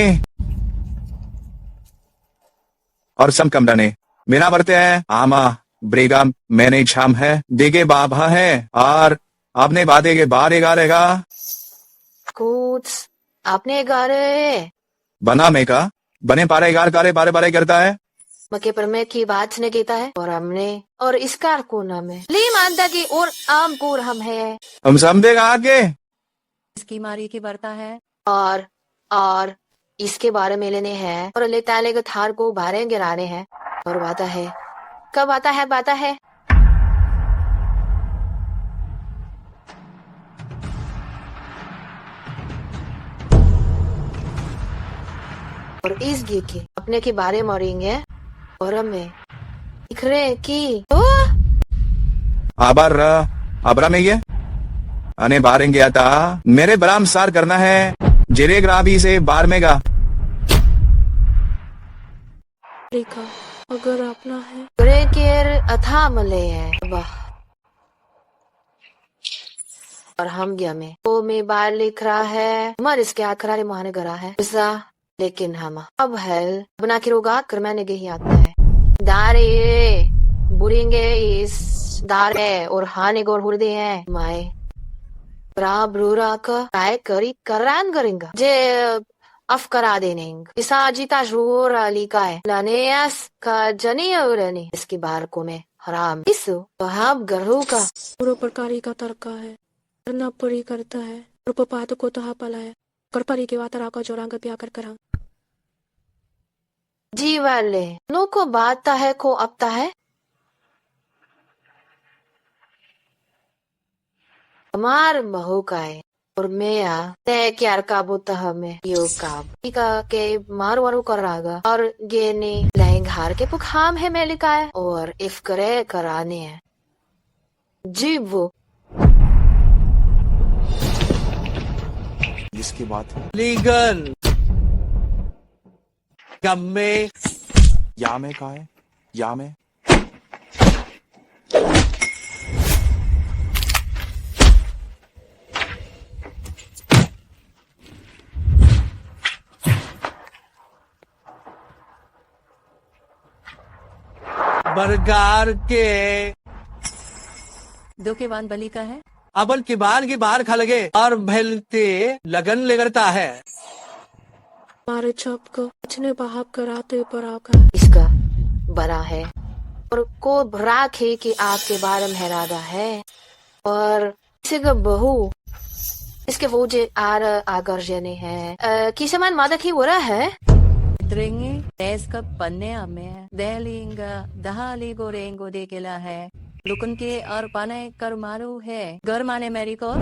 और सम कमराने मेरा बरते है आमा ब्रेगा मैंने छाम है देगे बाबा है और आपने बादे के बारे गारेगा कुछ आपने गारे बना में का बने पारे गार कारे बारे बारे करता है मके पर मैं की बात ने कहता है और हमने और इसका को नाम है ली मानता की और आम कोर हम है हम समझेगा आगे इसकी मारी की बरता है और इसके बारे में लेने हैं और ले ताले के थार को भारे गिराने हैं और बाता है कब बाता है और इस गे के अपने के बारे में मरेंगे और हमें दिख रहे कि आबरा में ये अने बारें गया था मेरे बराम सार करना है जेरे ग्राबी से बार में गा रेखा अगर अपना है ग्रे केर अथा मले है वाह और हम गया में वो में बार लिख रहा है मर इसके आखरारे मुहाने गरा है लेकिन हम अब हेल बना के रोगा कर मैंने गही आता है दारे बुरेंगे इस दारे और हाने गोर हुर्दे हैं माए ब्रूरा का काय करी करान करेंगा जे अफ करा देने इसा जीता जोर अली का है लानेस का जनी और इसके बार को में हराम इस तो हम गरू का पूरा प्रकारी का तर्का है करना परी करता है और पात को तो पला है कर परी के वातरा का जोरांग प्या कर करा जी वाले नो को बातता है को अपता है हमार महू का है और मैं तय क्या काबू तो हमें यो काब इका के मारू वारू कर रहा और गेने लहंगार के पुखाम है मैं लिखा है और इफ करे कराने हैं जी वो इसकी बात है लीगन गम्मे या में का है या में बरगार के दो के बान बली का है अबल की बार खा लगे और भैलते लगन लेगरता है मारे छप को इतने बहाव कराते पर आपका इसका बड़ा है और को भराक है कि आपके बारे में हैरादा है और इसे का बहू इसके फौजे आगर जने है कि समान मादक ही हो रहा है द्रेंगे तेज का पन्ने हमें दहलिंगा दहाली गोरेंगो दे केला है लुकन के और पाने कर मारू है घर माने मेरी को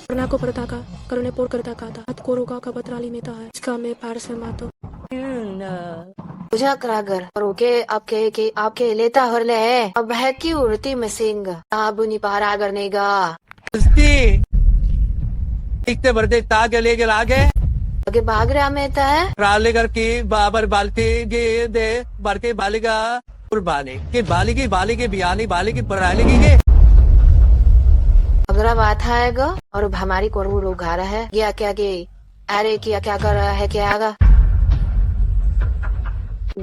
करना को पड़ता का करने पोर करता का था हाथ को रोका का बतराली में था है इसका मैं पार से मातो बुझा करागर और ओके आपके लेता हर ले है अब है की उड़ती मसिंग आप नहीं पारा करने का इतने बरदे तागे लेके लागे Oke bagra meta hai. रालेगर की बाबर बालके गे दे बालके बालिगा और बाले के बालिगे बियाली बालिगी परालिगी के अगर बात आएगा और हमारी कोरू लोग आ रहा है क्या क्या के अरे क्या क्या कर रहा है क्या आगा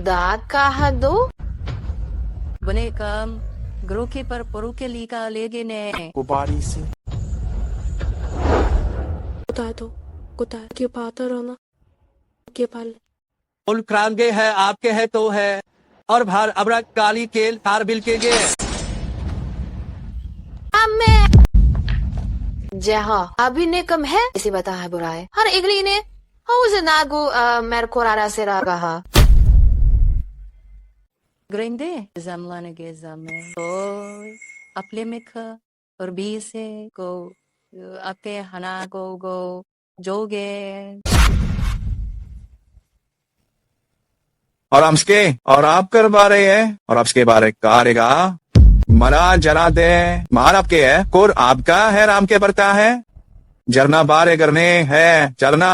दांत कहा दो बने काम ग्रो के पर परू के लीका लेगे ने गुब्बारी से कुता है क्यों पाता रहना के पाल उल क्रांगे है आपके है तो है और भार अबरा काली केल हार बिल के गे जहाँ अभी ने कम है इसे बता है बुरा है हर इगली ने हाउस नागो मेरे को रारा से रहा ग्रेंडे जमलाने के जमे तो अपने में ख और बी से को आपके हना को गो जोगे और हमके और आप कर बारे है और आपके बारे कारेगा मरा जरा दे मार आपके है कोर आपका है राम के बरता है जरना बारे करने है चलना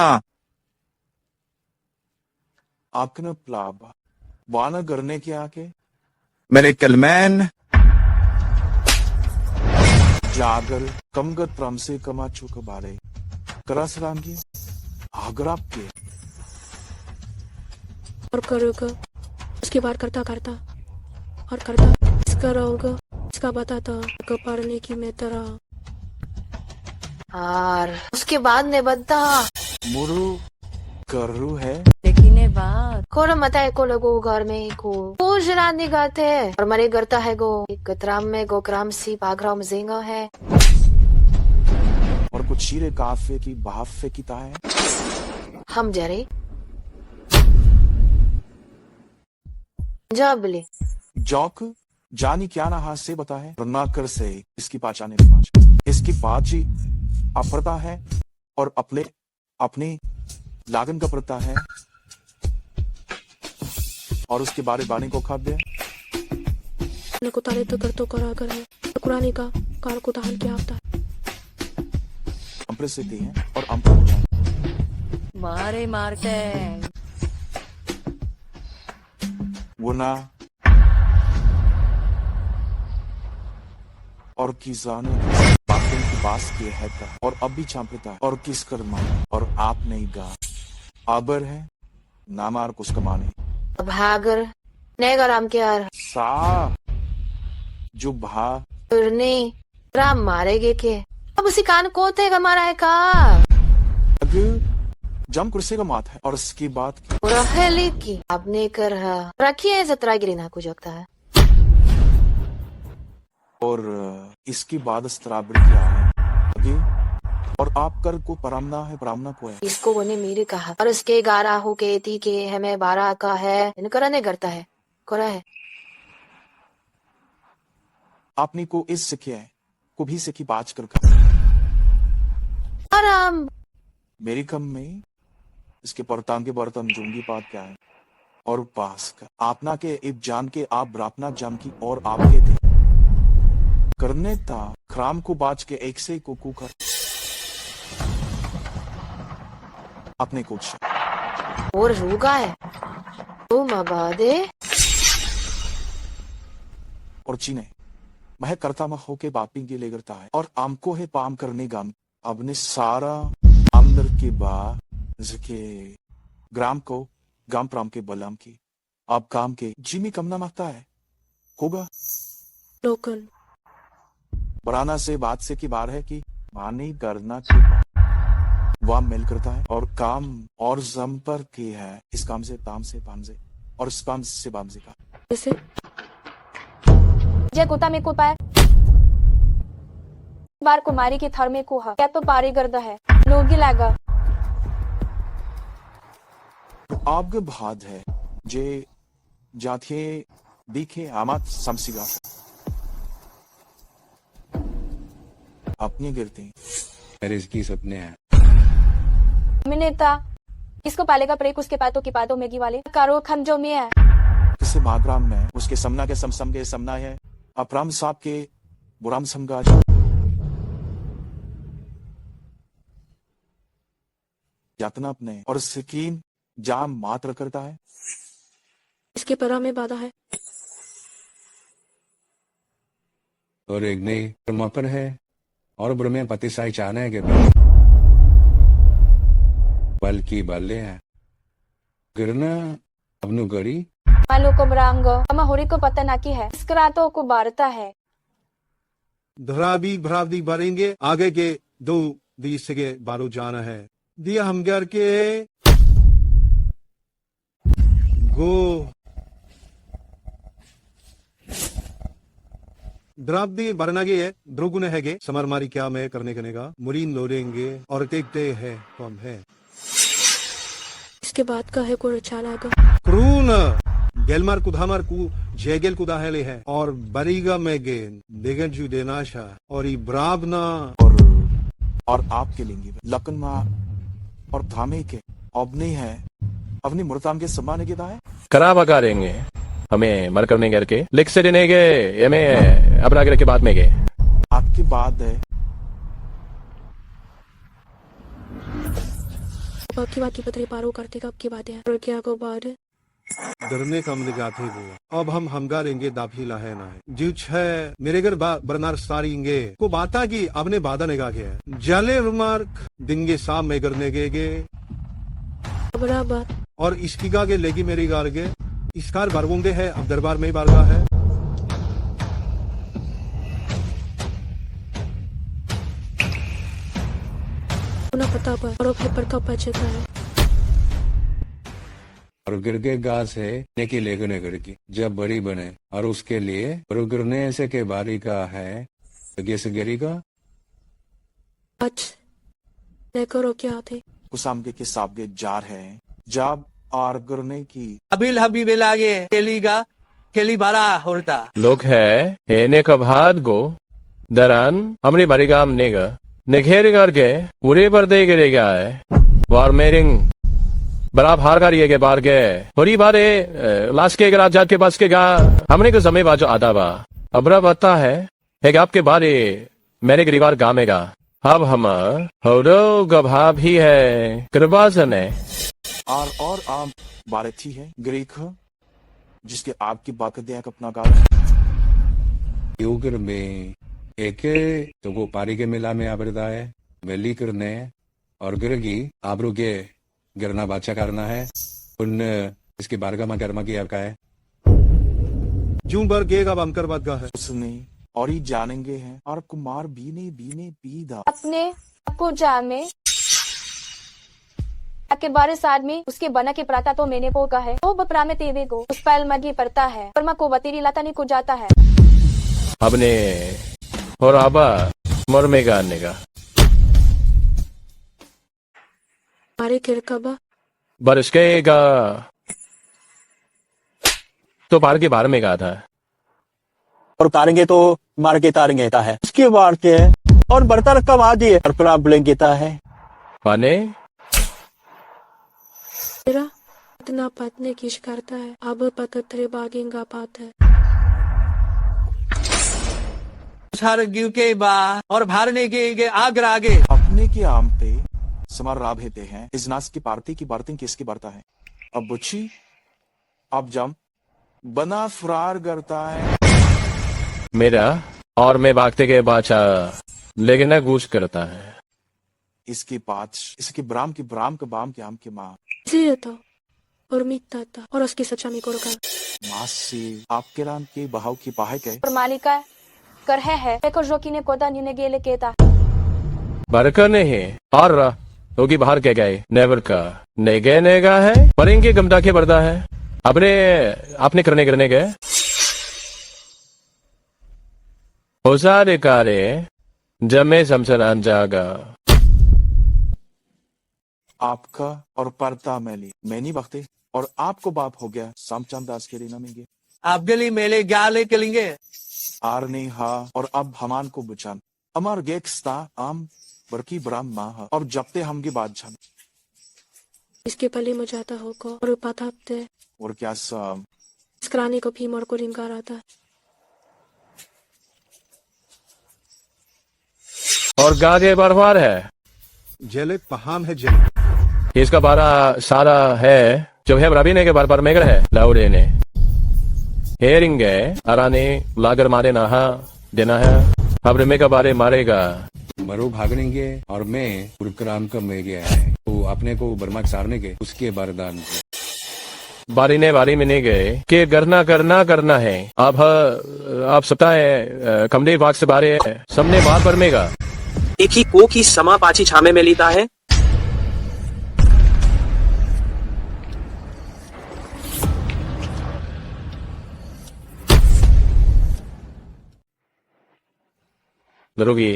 आपके न प्लाबा वाना करने के आके मेरे कलमैन जागर कमगत प्रम से कमा चुक बारे करस राम की आगर आपके और करोगा उसके बाद करता और करता इसका रहोगा इसका बताता पढ़ने की मैं तरह और उसके बाद ने बता मुरु करू है देखने बात कोर मता है को लोगो घर में को जरा निगाते है और मरे करता है गो कतराम में गो क्राम सी पागराम जेंगा है और कुछ शीरे काफे की बहाफे की ताए हम जरे जबले जौक जानी क्या ना हाथ से बताए रनाकर से इसकी पाचाने की पाच इसकी पाची अफरता है और अपने लागन का पड़ता है और उसके बारे बाने को खाद्य कुतारे तो कर तो करा कर है कुरानी का कार को दहन क्या होता है अम्प्रसिद्धि है और अम्प्र मारे मारते गुना और किसानों बातें की बास की है और अब भी चांपता है और किस कर माने और आप नहीं गा आबर है नामार कुछ कमाने भागर नेगा राम के यार सा जो भा नहीं राम मारेगे के अब उसी कान को थे मारा है का जम कुर्सी का मात है और इसकी बात रखेली की आपने कर रखिए जतरा गिरी ना कुछ लगता है और इसकी बाद स्त्राबरी क्या है आगे और आप कर को परामना है परामना को है इसको वो ने मेरे कहा और इसके 11 हो के ती के हमें 12 का है इनकरा नहीं करता है कोरा है आपने को इस सिखे है को भी सिखी बाज कर आराम मेरी कम में इसके परताम के बर्तन जुंगी बात क्या है और पास का आपना के इब जान के आप ब्रापना जम की और आपके थे करने था क्राम को बाज के एक से को कर अपने कुछ और रूगा है तो मबादे और चीने मह करता मह होके बापी के ले करता है और आमको है पाम करने गाम अपने सारा अंदर के बाद के ग्राम को गाम प्राम के बलाम की आप काम के जिमी कमना मांगता है होगा लोकल बराना से बात से की बार है कि मानी करना के वह मिल करता है और काम और जम पर की है इस काम से ताम से पाम से और इस काम से बाम से का जैसे जय कोता में को पाए बार कुमारी की थर में कुहा क्या तो पारी गर्द है लोगी लागा आपके भाद है जे जाथे दिखे आमात समसिगा अपनी गिरती मेरे इसकी सपने हैं मैंने था इसको पालेगा प्रेक उसके पातों की पातों मेगी वाले कारो खम जो में है किसे मागराम में उसके समना के समसम के समना है अपराम साहब के बुराम समगा। यातना अपने और स्किन जाम मात्र करता है। इसके परा में बाधा है। और एक नई परमापर है और ब्रह्म पतिसाई चाहने के बल्कि बल्ले है गिरना अपनु गरी मालो को ब्रांग अमा होरी को पता ना की है स्क्रातो को बारता है धराबी भराबदी भरेंगे आगे के 2 दिस के बारो जाना है दिया हम घर के गो द्राब्दी भरनागे है द्रोगुने हैगे समरमारी क्या मैं करने का मुरीन लोडेंगे और देखते है कौन है इसके बाद का है को चालागा क्रून गेलमार कुधामार कु जेगेल कुदाहेले है और बरीगा में गेन देगन जू देनाशा और ई ब्राबना और आपके लेंगे लकन माँ और थामे के अपने है अपनी मुर्ताम के सम्मान के है करा बकारेंगे हमें मर करने करके लिख से देने के हमें अपना के बाद में गए आपके बाद है बाकी बाकी पतरे पारो करते कब की बातें हैं और क्या को बाद डरने का हमने गाते हुआ अब हम हमगारेंगे दाफी लाहे ना है जो छह मेरे घर बरनार सारींगे को बाता की अपने बाधा निगाह के जले रुमार्क दिंगे साम में करने के बराबर और इसकी गा के लेगी मेरी गार के इसकार बारगोंगे है अब दरबार में ही बारगा है उन्हें पता पर और फिर पर कब बचता है और गिरगे घास है नेकी लेगने गिरगी जब बड़ी बने और उसके लिए और गिरने से के बारी का है से गिरेगा आज लेकर क्या थे कुसाम के साबगे जार है जब और गिरने की अबिल हबीबे लागे केली बारा होता लोग है हेने का भाद गो दरान हमने बरिगाम नेगा निखेर करके पूरे पर दे गिरेगा है वार मेरिंग बड़ा भार करिए के बार के बड़ी बारे लाश के अगर जात के पास के गा हमने को समय बाजो आधा बा अबरा बता है आपके बारे मेरे गरीबार गामेगा अब हम होडो गभा भी है कृपासन है और आम बारे थी है ग्रीक जिसके आपकी बात दे अपना गाल योगर में एक तो वो पारी के मेला में आबरदा है वेली करने और गिरगी आबरू के गिरना बादशाह करना है उन इसके बारगा में गर्मा की आपका है जूं बर गेगा बमकर बात गा है उसने और ही जानेंगे हैं और कुमार बीने पीदा अपने को जामे के बारे साथ में उसके बना के प्राता तो मैंने पोका है वो बपरा में तेवे को उस पैल मगी पड़ता है पर माँ को बतेरी लाता नहीं को जाता है अपने और आबा मर में गाने का हमारे किरकबा बारिश के गा तो बार के बार में गा था और तारेंगे तो मार के तारेंगे है उसके बाद के और बर्ता रकम आ दिए और फिर बुलेंगेता है पाने मेरा इतना पतने किश करता है अब पतरे बागेंगा पात है के बा और भारने के आगरा आगे अपने के आम पे समार राब हेते हैं इजनास की पार्टी की बारती किसकी बारता है अब बुच्छी अब जम बना फरार करता है मेरा और मैं भागते के बाचा लेकिन गूस करता है इसकी बात इसकी ब्राम की ब्राम के बाम के आम की माँ जी था और मिटता था और उसकी सच्चा में को रखा माँ से आपके राम के बहाव की पाहे के और मालिका कर है को जोकी ने कोदा नीने गेले केता बरकर नहीं और होगी बाहर के गए नेवर का नेगे नेगा है परेंगे गमदा के बरदा है अपने आपने करने गए होसारे कारे जमे समसन जागा आपका और परता मैली मैनी बख्ते और आपको बाप हो गया सामचांद दास के रीना में आप गली मेले गाले कलेंगे आर ने हा और अब हमान को बुचान अमर गेक्स्ता आम बरकी ब्राम माँ और जबते हम की बात जान इसके पले मजाता होगा और पतापते और क्या सब स्क्राने को भी मर को रिंगा आता और गागे बरवार है जेले पहाम है जेले इसका बारा सारा है जो है रवि ने के बार बार मेगर है लाउडे ने हेरिंगे अराने लागर मारे नहा देना है अब रिमे का बारे मारेगा मरो भागनेंगे और मैं कुरकराम का में गया है तो अपने को बर्मा सारने के उसके बारदान को बारी ने बारी में नहीं गए कि करना है अब आप सकता है कमरे भाग से बारे सबने बात बरमेगा एक ही को की समा पाची छामे में लेता है दरोगी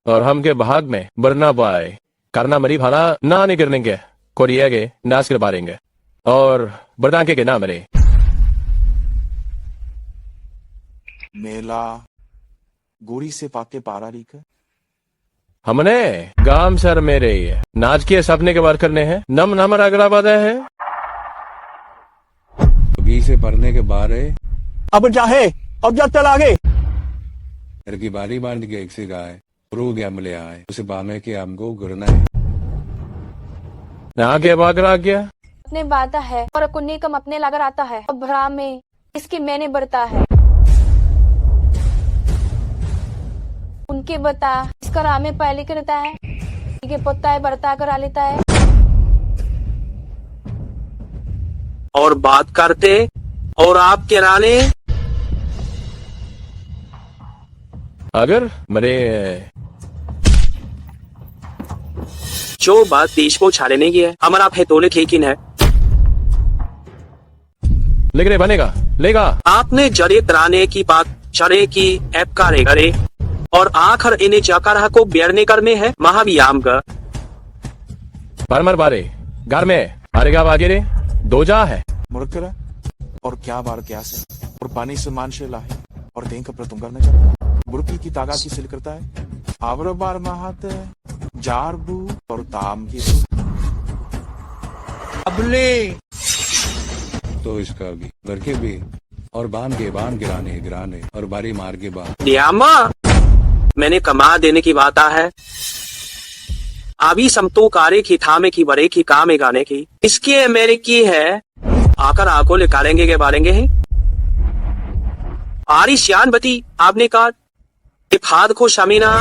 और हम के भाग में बरना पाए करना मरी भाला ना नहीं करनेंगे कोरिया के नाश कर पारेंगे और बरदांके के ना मरे मेला गोरी से पाके पारा रीक हमने गांव सर मेरे नाच के सपने के बार करने हैं नम नमर अगला बाधा है घी से भरने के बारे अब चाहे अब जब चल आगे घर की बारी बांध के एक से गाय रू गया मिले आए उसे बामे के हमको गुरना है आगे बागरा गया अपने बाता है और कुन्नी कम अपने लगर आता है और भरा में इसकी मैंने बरता है उनके बता इसका रामे पहले करता है के पोता है बरता करा लेता है और बात करते और आप किराने अगर मरे जो बात देश को छाड़ने की है हमारा आप है तोले लेकिन है लेकिन बनेगा लेगा आपने जरे तराने की बात चरे की ऐप का रे करे और आखिर इन्हें जाकर को बेरने कर में है महाव्याम का परमर बारे घर में आरेगा बागे दो जा है मुरकरा और क्या बार क्या से और पानी से मान से लाए और दें का प्रतुम करने चाहता बुरकी की ताकत की सिल करता है आवर बार महात जारबू और ताम की अबले तो इसका भी घर के भी और बांध गिराने और बारी मार के बाद ड्यामा मैंने कमा देने की बात है अभी समतो कारे की थामे की बड़े की काम गाने की इसके मेरे की है आकर आको निकालेंगे के बारेंगे है आरी श्यान बती आपने कहा फाद को शमीना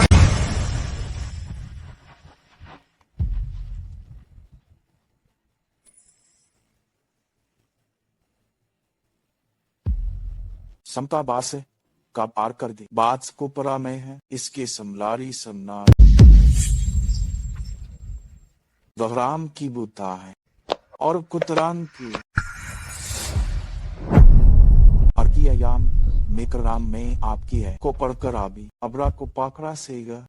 समता बास है का पार कर दे बात को परा में है इसके समलारी समना बहराम की बुता है और कुतरान की और की अयाम मेकराम में आपकी है को पढ़कर आबी अबरा को पाकड़ा सेगा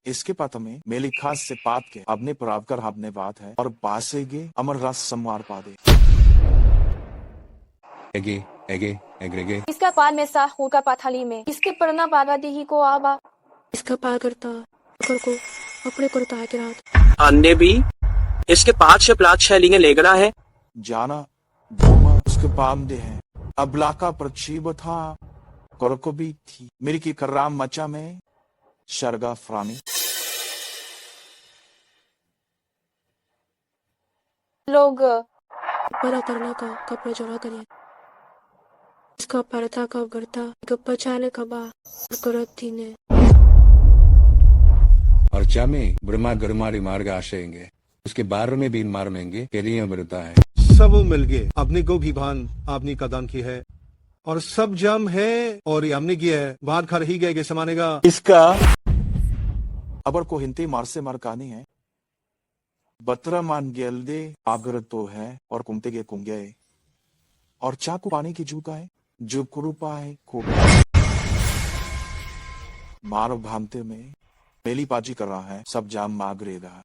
इसके पत में मेली खास से पात के अपने परावकर आपने बात है और बासेगे अमर रस संवार पा दे एगे एगे एग्रेगे इसका पार में सा होगा पाथाली में इसके परना पार्वती ही को आबा इसका पार करता कर को अपने करता है कि रात अन्य भी इसके 5 प्लाट शैली लेगड़ा है जाना धूमा उसके पाम दे है अबला का प्रक्षीब था को भी थी मेरी की कर्राम मचा में शरगा फ्रामी लोग पता करना का कपड़े जोड़ा करिए इसका परता का करता गप्पा चाने का बा करत थी ने और चामे ब्रह्मा गरमारी मार्ग आशेंगे उसके बार में भी मार मेंगे पेरिया बरता है सब मिल गए अपने को भी भान आपने कदम की है और सब जम है और ये हमने किया है बात खा रही गए के समानेगा इसका अबर को हिंते मार से मार कहानी है बतरा मान गेल दे आगर तो है और कुमते के कुंगे और चाकू पानी की झूका है जो कुरूपा है को मारो भामते में मेली पाजी कर रहा है सब जाम मागरेगा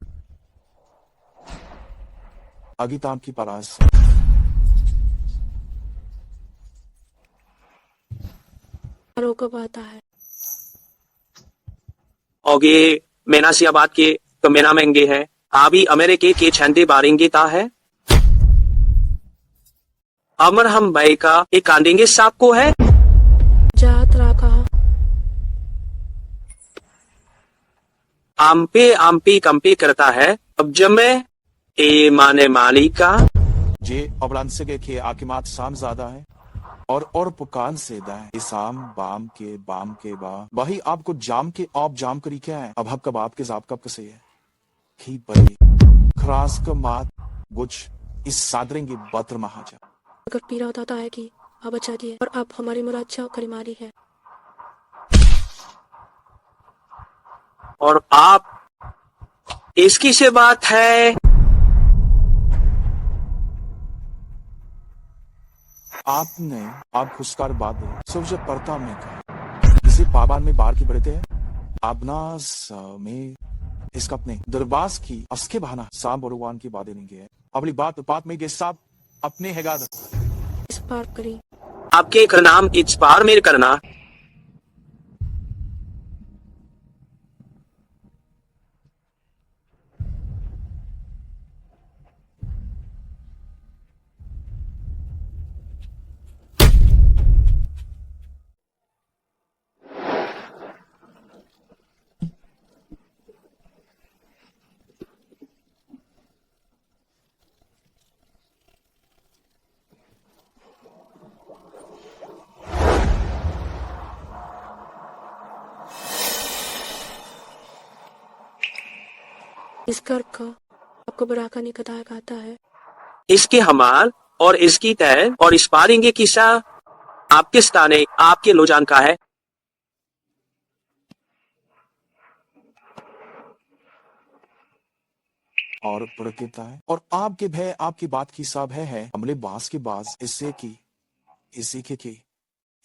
अगिताम की परास कब आता है ओगे मेना सिया बात के तो मेना महंगे है अभी अमेरिके के छंदे बारेंगे ता है अमर हम भाई का एक कांदेंगे साहब को है जात रहा आमपे कम्पे करता है अब जब मैं E माने मालिका जे अबलांसे के आकिमात शाम ज्यादा है और पुकान सेदा है इसाम बाम के बा वही आपको जाम के आप जाम करी क्या है अब हब कब आपके जाब कब कसे है खी बड़ी खरास का मात कुछ इस सादरेंगे बत्र महाजा अगर पीरा होता है कि आप बचा दिए और आप हमारी मुराद करीमारी है और आप इसकी से बात है आपने आप खुशकार बात है सब जब परता में कहा इसे पाबान में बार की बढ़ते हैं आपनास में इसका अपने दरबास की असके बहाना साम बरुवान की बातें नहीं है अगली बात में के साथ अपने हैगा इस पार करी आपके करनाम इस बार मेरे करना इस घर का आपको बराका नहीं कहता है इसके हमाल और इसकी तय और इस पारेंगे किस्सा आपके स्थाने आपके लोजान का है और प्रकृता है और आपके भय आपकी बात की सब है हमले बास के बाज इससे की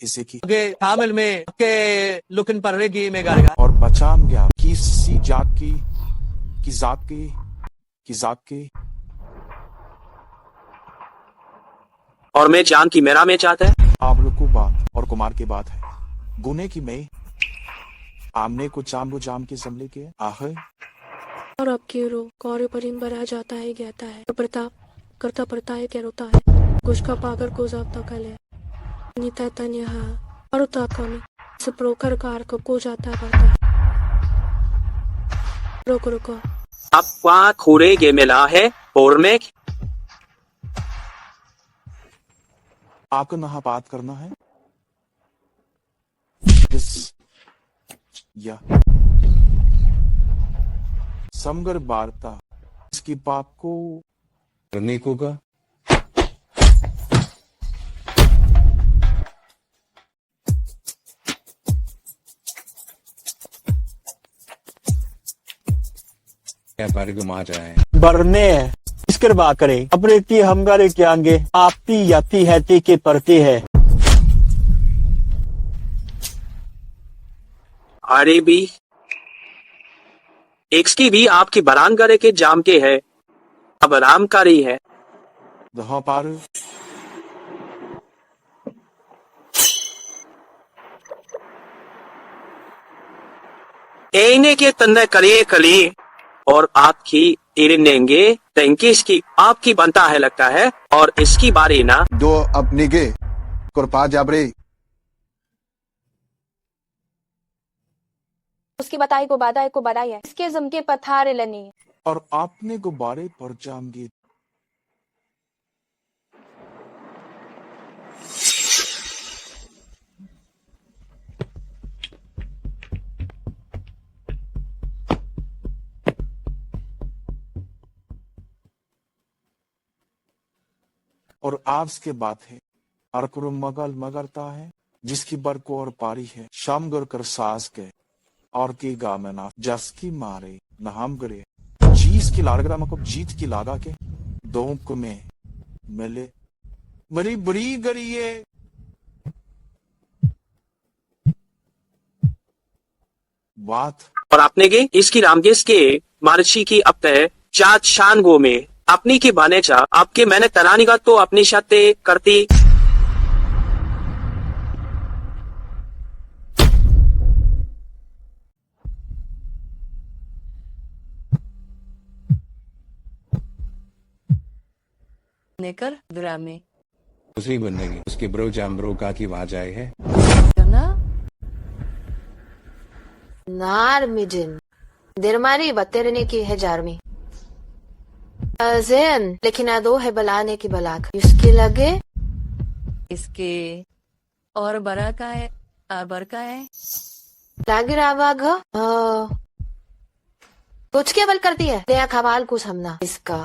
इसी की हामिल में के लुकन पर रेगी में गारेगा और बचाम गया किसी जात की जात की और मैं जान की मेरा में चाहता है आप लोग को बात और कुमार की बात है गुने की मैं आमने को चाम के जमले के आहे और आपकी रो कौरे परिम भरा जाता है कहता है तो प्रताप करता पड़ता है क्या रोता है कुछ का पाकर को जाता कले नीता तन्यहा और ताका में सप्रोकर कार को जाता करता है रुको अब वहाँ खोरे गे मिला है और में आपको नहा बात करना है या समगर वार्ता इसकी बाप को करने को का व्यापारी को मार जाए बरने इसकर बात करें अपने की हमगारे के आगे आपती याती है के परते है अरे भी एक्स भी आपकी बरान करे के जाम के है अब आरामकारी है दहा पार एने के तंदे करिए कली और आपकी इरनेंगे टैंकिस की आपकी बनता है लगता है और इसकी बारी ना दो अपनी गे कुरपा जाबरे उसकी बताई को बादाई को बदाई है इसके जम के पथारे लनी और आपने गुब्बारे पर जामगी और आपस के बात है अरकुरु मगल मगरता है जिसकी बरको और पारी है शाम गर कर सास के और की गामना जस की मारे नहाम गरे चीज की लाड़गरा मको जीत की लागा के दोंक में मिले बड़ी बड़ी गरिए बात और आपने के इसकी रामगेश के मार्ची की अब तय चात शान गो में अपनी की बने चा आपके मैंने तरानी का तो अपनी शाते करती नेकर दुरामे दूसरी बनेगी उसके ब्रो जाम्ब्रो का की आवाज आए है ना नार मिजिन दिरमारी बत्तेरने की है जारमी जैन लेकिन दो है बलाने की बलाक इसके लगे इसके और बड़ा का है और बर का है लागे रावाग कुछ केवल करती है दया खवाल कुछ हमना इसका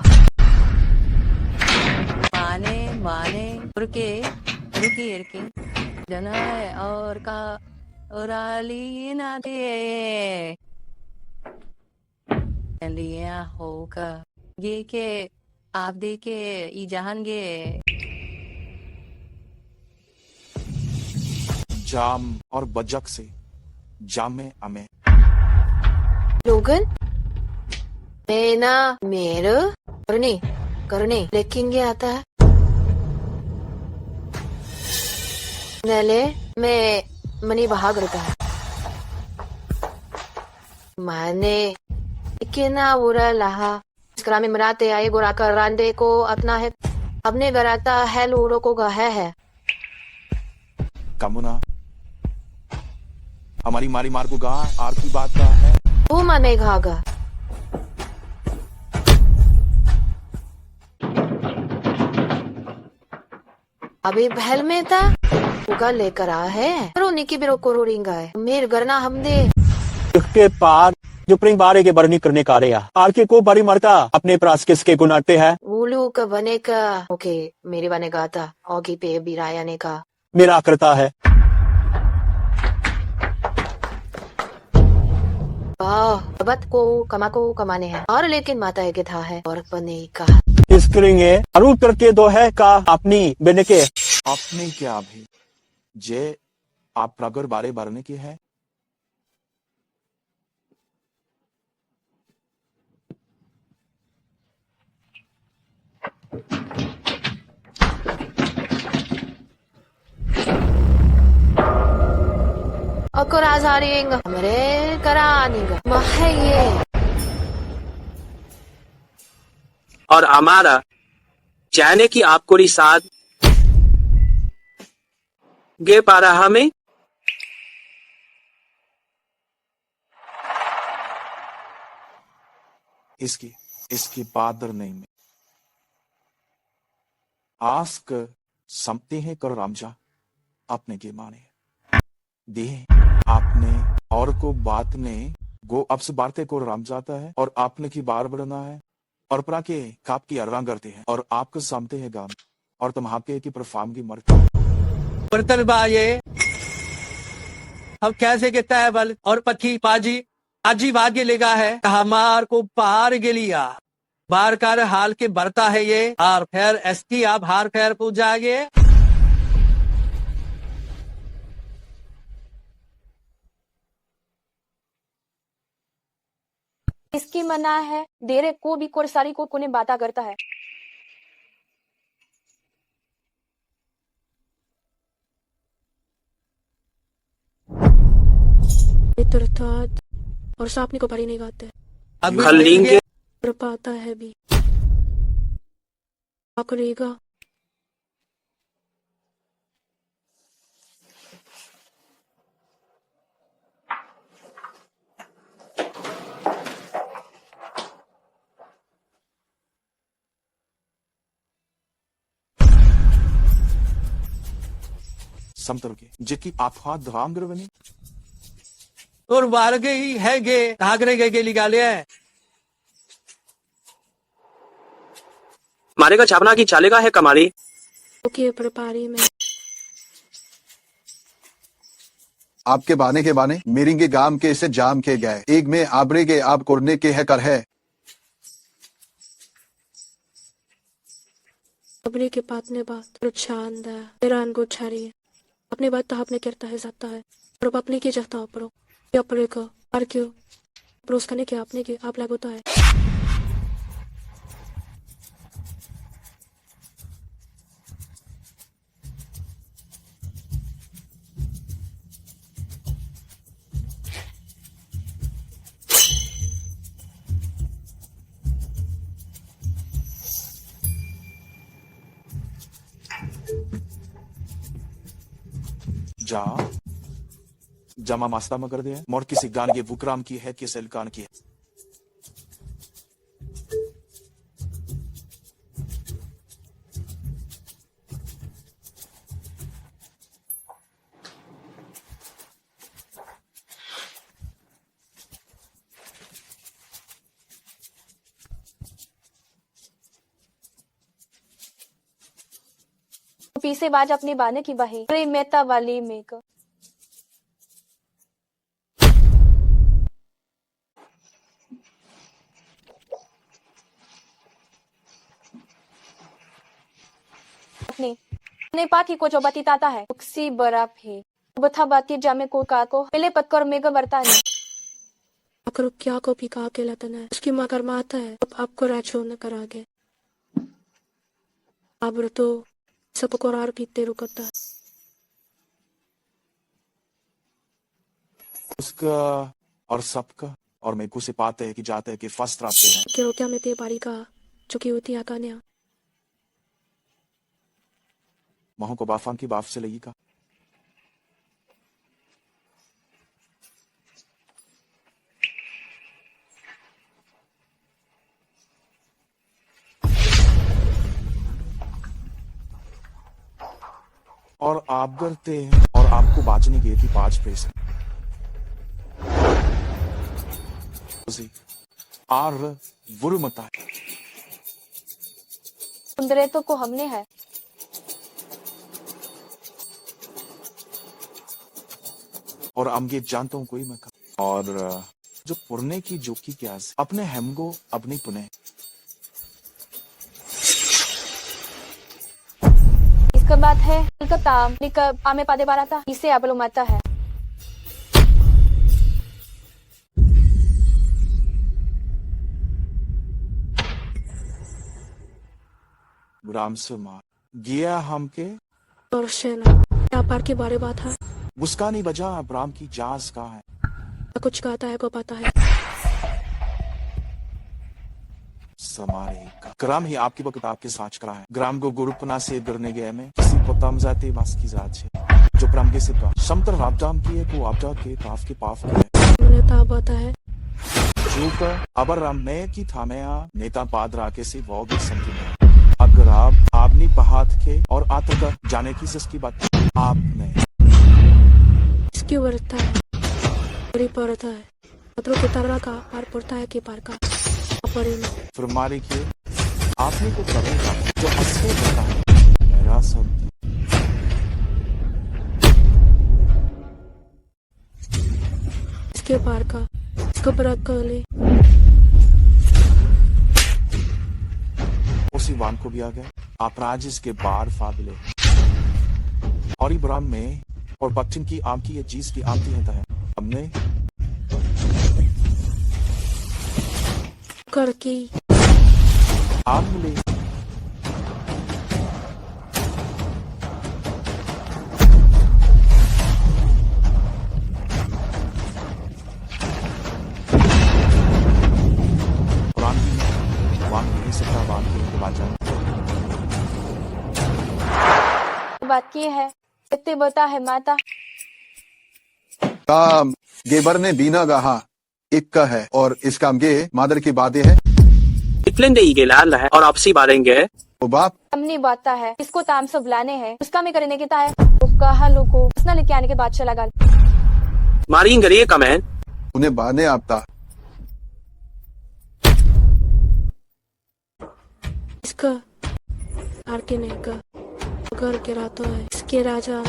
माने माने रुके रुकी रुकी जना है और का और आली ना दे लिया होगा ये के आप देखे ई जहान गे जाम और बजक से जामे अमे लोगन मैं ना मेरे करने लेकिन ये आता है नले मैं मनी भाग रहता है माने किना बुरा लहा इसकरा में मराते आए गोरा कर रांदे को अपना है अपने गराता है लोरो को गहे है कमुना हमारी मारी मार को गा आर की बात का है वो मने घागा अभी बहल में था उगा लेकर आ है रोनी की बिरो को रोरिंगा है मेर गरना हम दे उसके बाद जो प्रेम बारे के बरनी करने का रहा आर के को बारी मरता अपने प्रास किसके गुनाते है उलू का बने का ओके मेरे बने गाता ओगी पे बिराया ने का मेरा करता है बत को कमाने हैं और लेकिन माता के था है और बने का इस करेंगे अरूप करके दो है का अपनी बने के अपने क्या भी जे आप प्रगर बारे बारने की है और राजारिंग हमरे करानिंग महये और हमारा जाने की आपको रिसाद गे पा रहा में इसकी पादर नहीं में आस्क समते हैं कर रामजा अपने के माने दे आपने और को बात ने गो अब से बारते को राम जाता है और आपने की बार बढ़ना है और परा के काप की अरवा करते हैं और आपको सामते हैं गाम और तुम आपके की परफार्म की मरते बर्तन बाये हम कैसे कहता है बल और पथी पाजी आजी भाग्य लेगा है हमार को पार के लिया बार कर हाल के बरता है ये और फिर एसकी आप हार फेर पूजा गे इसकी मना है देरे को भी कोरसारी को कोने बाता करता है इतरतात और सापनी को भरी नहीं गाते खल्लीन के पाता है भी करेगा समतर के जिसकी आपा धाम बनी और बार गई है गे धागरे गे लिगा लिया है मारेगा छापना की चालेगा है कमारी ओके प्रपारी में आपके बाने के बाने मेरिंगे गाम के से जाम के गए एक में आबरे के आप कोरने के है कर है अबरे के पातने बात शानदा तेरान को छारी अपने बात तो आपने करता है जाता है और अपने के जाता हो परो या परे को और क्यों परोस करने के आपने के आप लागोता है जा जमा मास्ता में कर दे मोर किसी गान के बुकराम की है किसी कान की है पीसे बाज अपनी बाने की बही प्रेमेता वाली मेक अपने पाकी को जो बतीताता है उसी बराब है बथा बाती जामे को का को पहले पत्कर मेग बरता नहीं आकर क्या को भी कहा के लतन है उसकी मगर माता है अब आपको राजो न करा के अब तो सबको रार पीते रुकता उसका और सबका और मेरे को से पाते है कि जाते है कि फर्स्ट रास्ते हैं क्यों क्या में ते बारी का चुकी होती आकान्या महू को बाफान की बाफ से लगी का और आप करते हैं और आपको बाचने गई थी 5 पैसे आर वुरमता सुंदरे तो को हमने है और अमगे जानता हूँ कोई मैं और जो पुरने की जोकी क्या अपने हमको अपनी पुणे इसका बात है कलकत्ता निकब आमे पादे बारा था इसे आपलो माता है राम से मार गया हमके और सेना व्यापार के बारे बात है उसका नहीं बजा अब्राम की जास का है कुछ कहता है को पता है समारे ग्राम ही आपकी वो किताब के साथ करा है ग्राम को गुरुपना से करने गए में किसी पोताम जाते मास की जात है जो प्राम के सिद्धा समतर राबदाम की है को आपदा के पाफ के पाफ के मैंने ता बता है जो का अबर राम में की थामे नेता पाद राके से वो भी समझे अगर आप आपनी बहात के और आतर जाने की सस्की बात आपने इसकी वर्ता है बड़ी पड़ता है पत्रों के तरह का पार पड़ता है कि पार का फिर मारी के आपने को करेगा जो हंसने देता है मेरा सब इसके पार का इसको बरक कर ले उसी वान को भी आ गया आप राजिस के बार फाबिले और इब्राहिम में और बच्चन की आम की ये चीज की आमती है हमने करके आग मिले बात की है इतने बता है माता काम गेबर ने बीना गाहा एक का है और इस काम के मादर की बातें है इतने ईगे लाल है और आपसी बारेंगे वो बाप हमने बाता है इसको ताम से बुलाने हैं उसका में करने के है वो कहा लोगो उसने लेके आने के बाद चला गल मारी करिए कमेंट उन्हें बाने आपता इसका आरती नहीं का घर के रातों है इसके राजा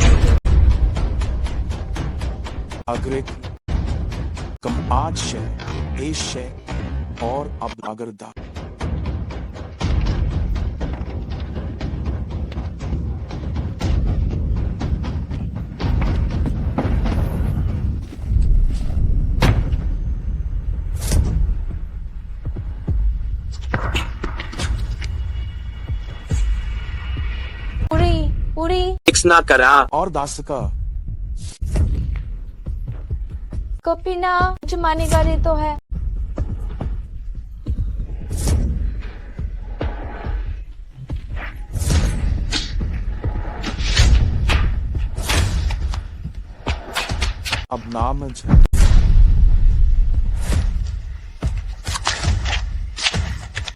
अग्रे कम आज शय एश शय और अब अगर दा पूरी फिक्स ना करा और दास का कपिना जमाने का रे तो है अब नाम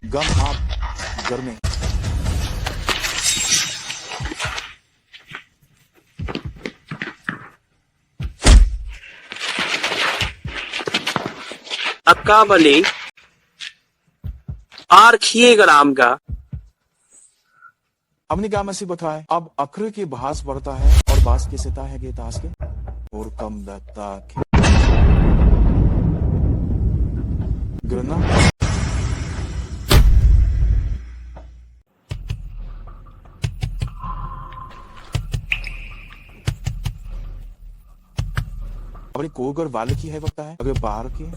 गम आप घर में अक्का बली आर खिएगा राम का हमने क्या मसीह बताया अब अक्र के बहास बढ़ता है और बास के सेता है गे तास के और कम दत्ता के गरना अपने कोगर वाले की है वक्ता है अगर बाहर की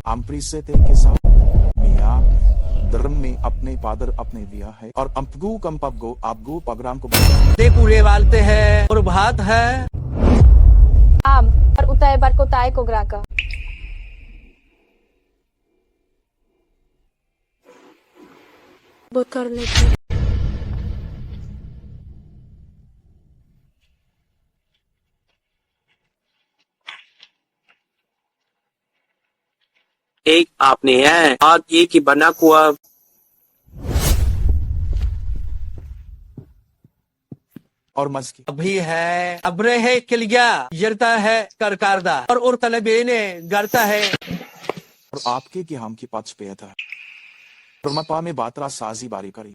आमप्री से थे के साथ मियाँ धर्म में अपने पादर अपने दिया है और अम्पगु कम पबगो आपगो पगराम को दे पूरे वालते हैं और भात है आम और उताय बार को ताय को ग्राका वो कर लेते एक आपने है और एक ही बना कुआ और मस्की अभी है अब रहे किलिया यरता है करकारदा और तलबे ने गरता है और आपके की हम की पक्ष पे था परमात्मा में बातरा साजी बारी करी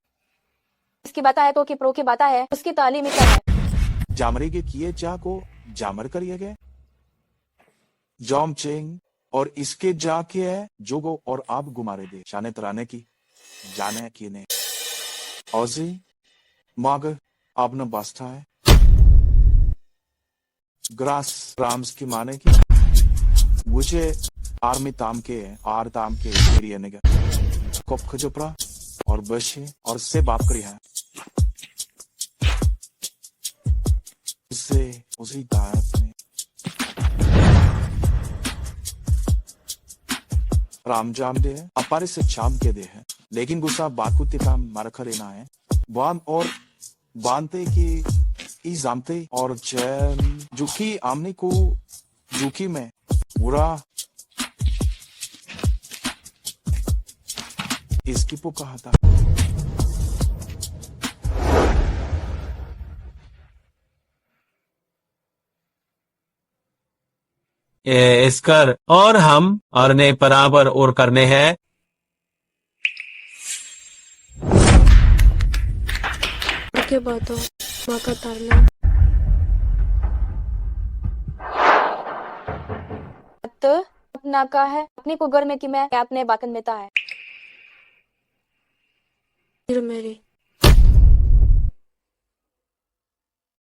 इसकी बाता है तो कि प्रो की बाता है उसकी तालीम क्या है जामरे के किए जा को जामर करिए गए जॉम चेंग और इसके जाके है जोगो और आप गुमारे दे शाने तराने की जाने की ने औजी माग आपने बस्ता है ग्रास राम्स की माने की मुझे आर्मी ताम के है आर ताम के एरिया ने कोप खजोपरा और बशे और से बाप करी है उससे उसी दायत ने राम जाम दे है अपारे से चाम के दे है लेकिन गुस्सा बाकुते काम मारखा लेना है बान और बांधते की ई जामते और जैन जुकी आमने को जुकी में बुरा इसकी पो कहा था इसकर और हम और ने बराबर और करने हैं के बातों मौका तारना तो अपना का है अपनी कुगर में कि मैं अपने बाकन में ता है फिर मेरी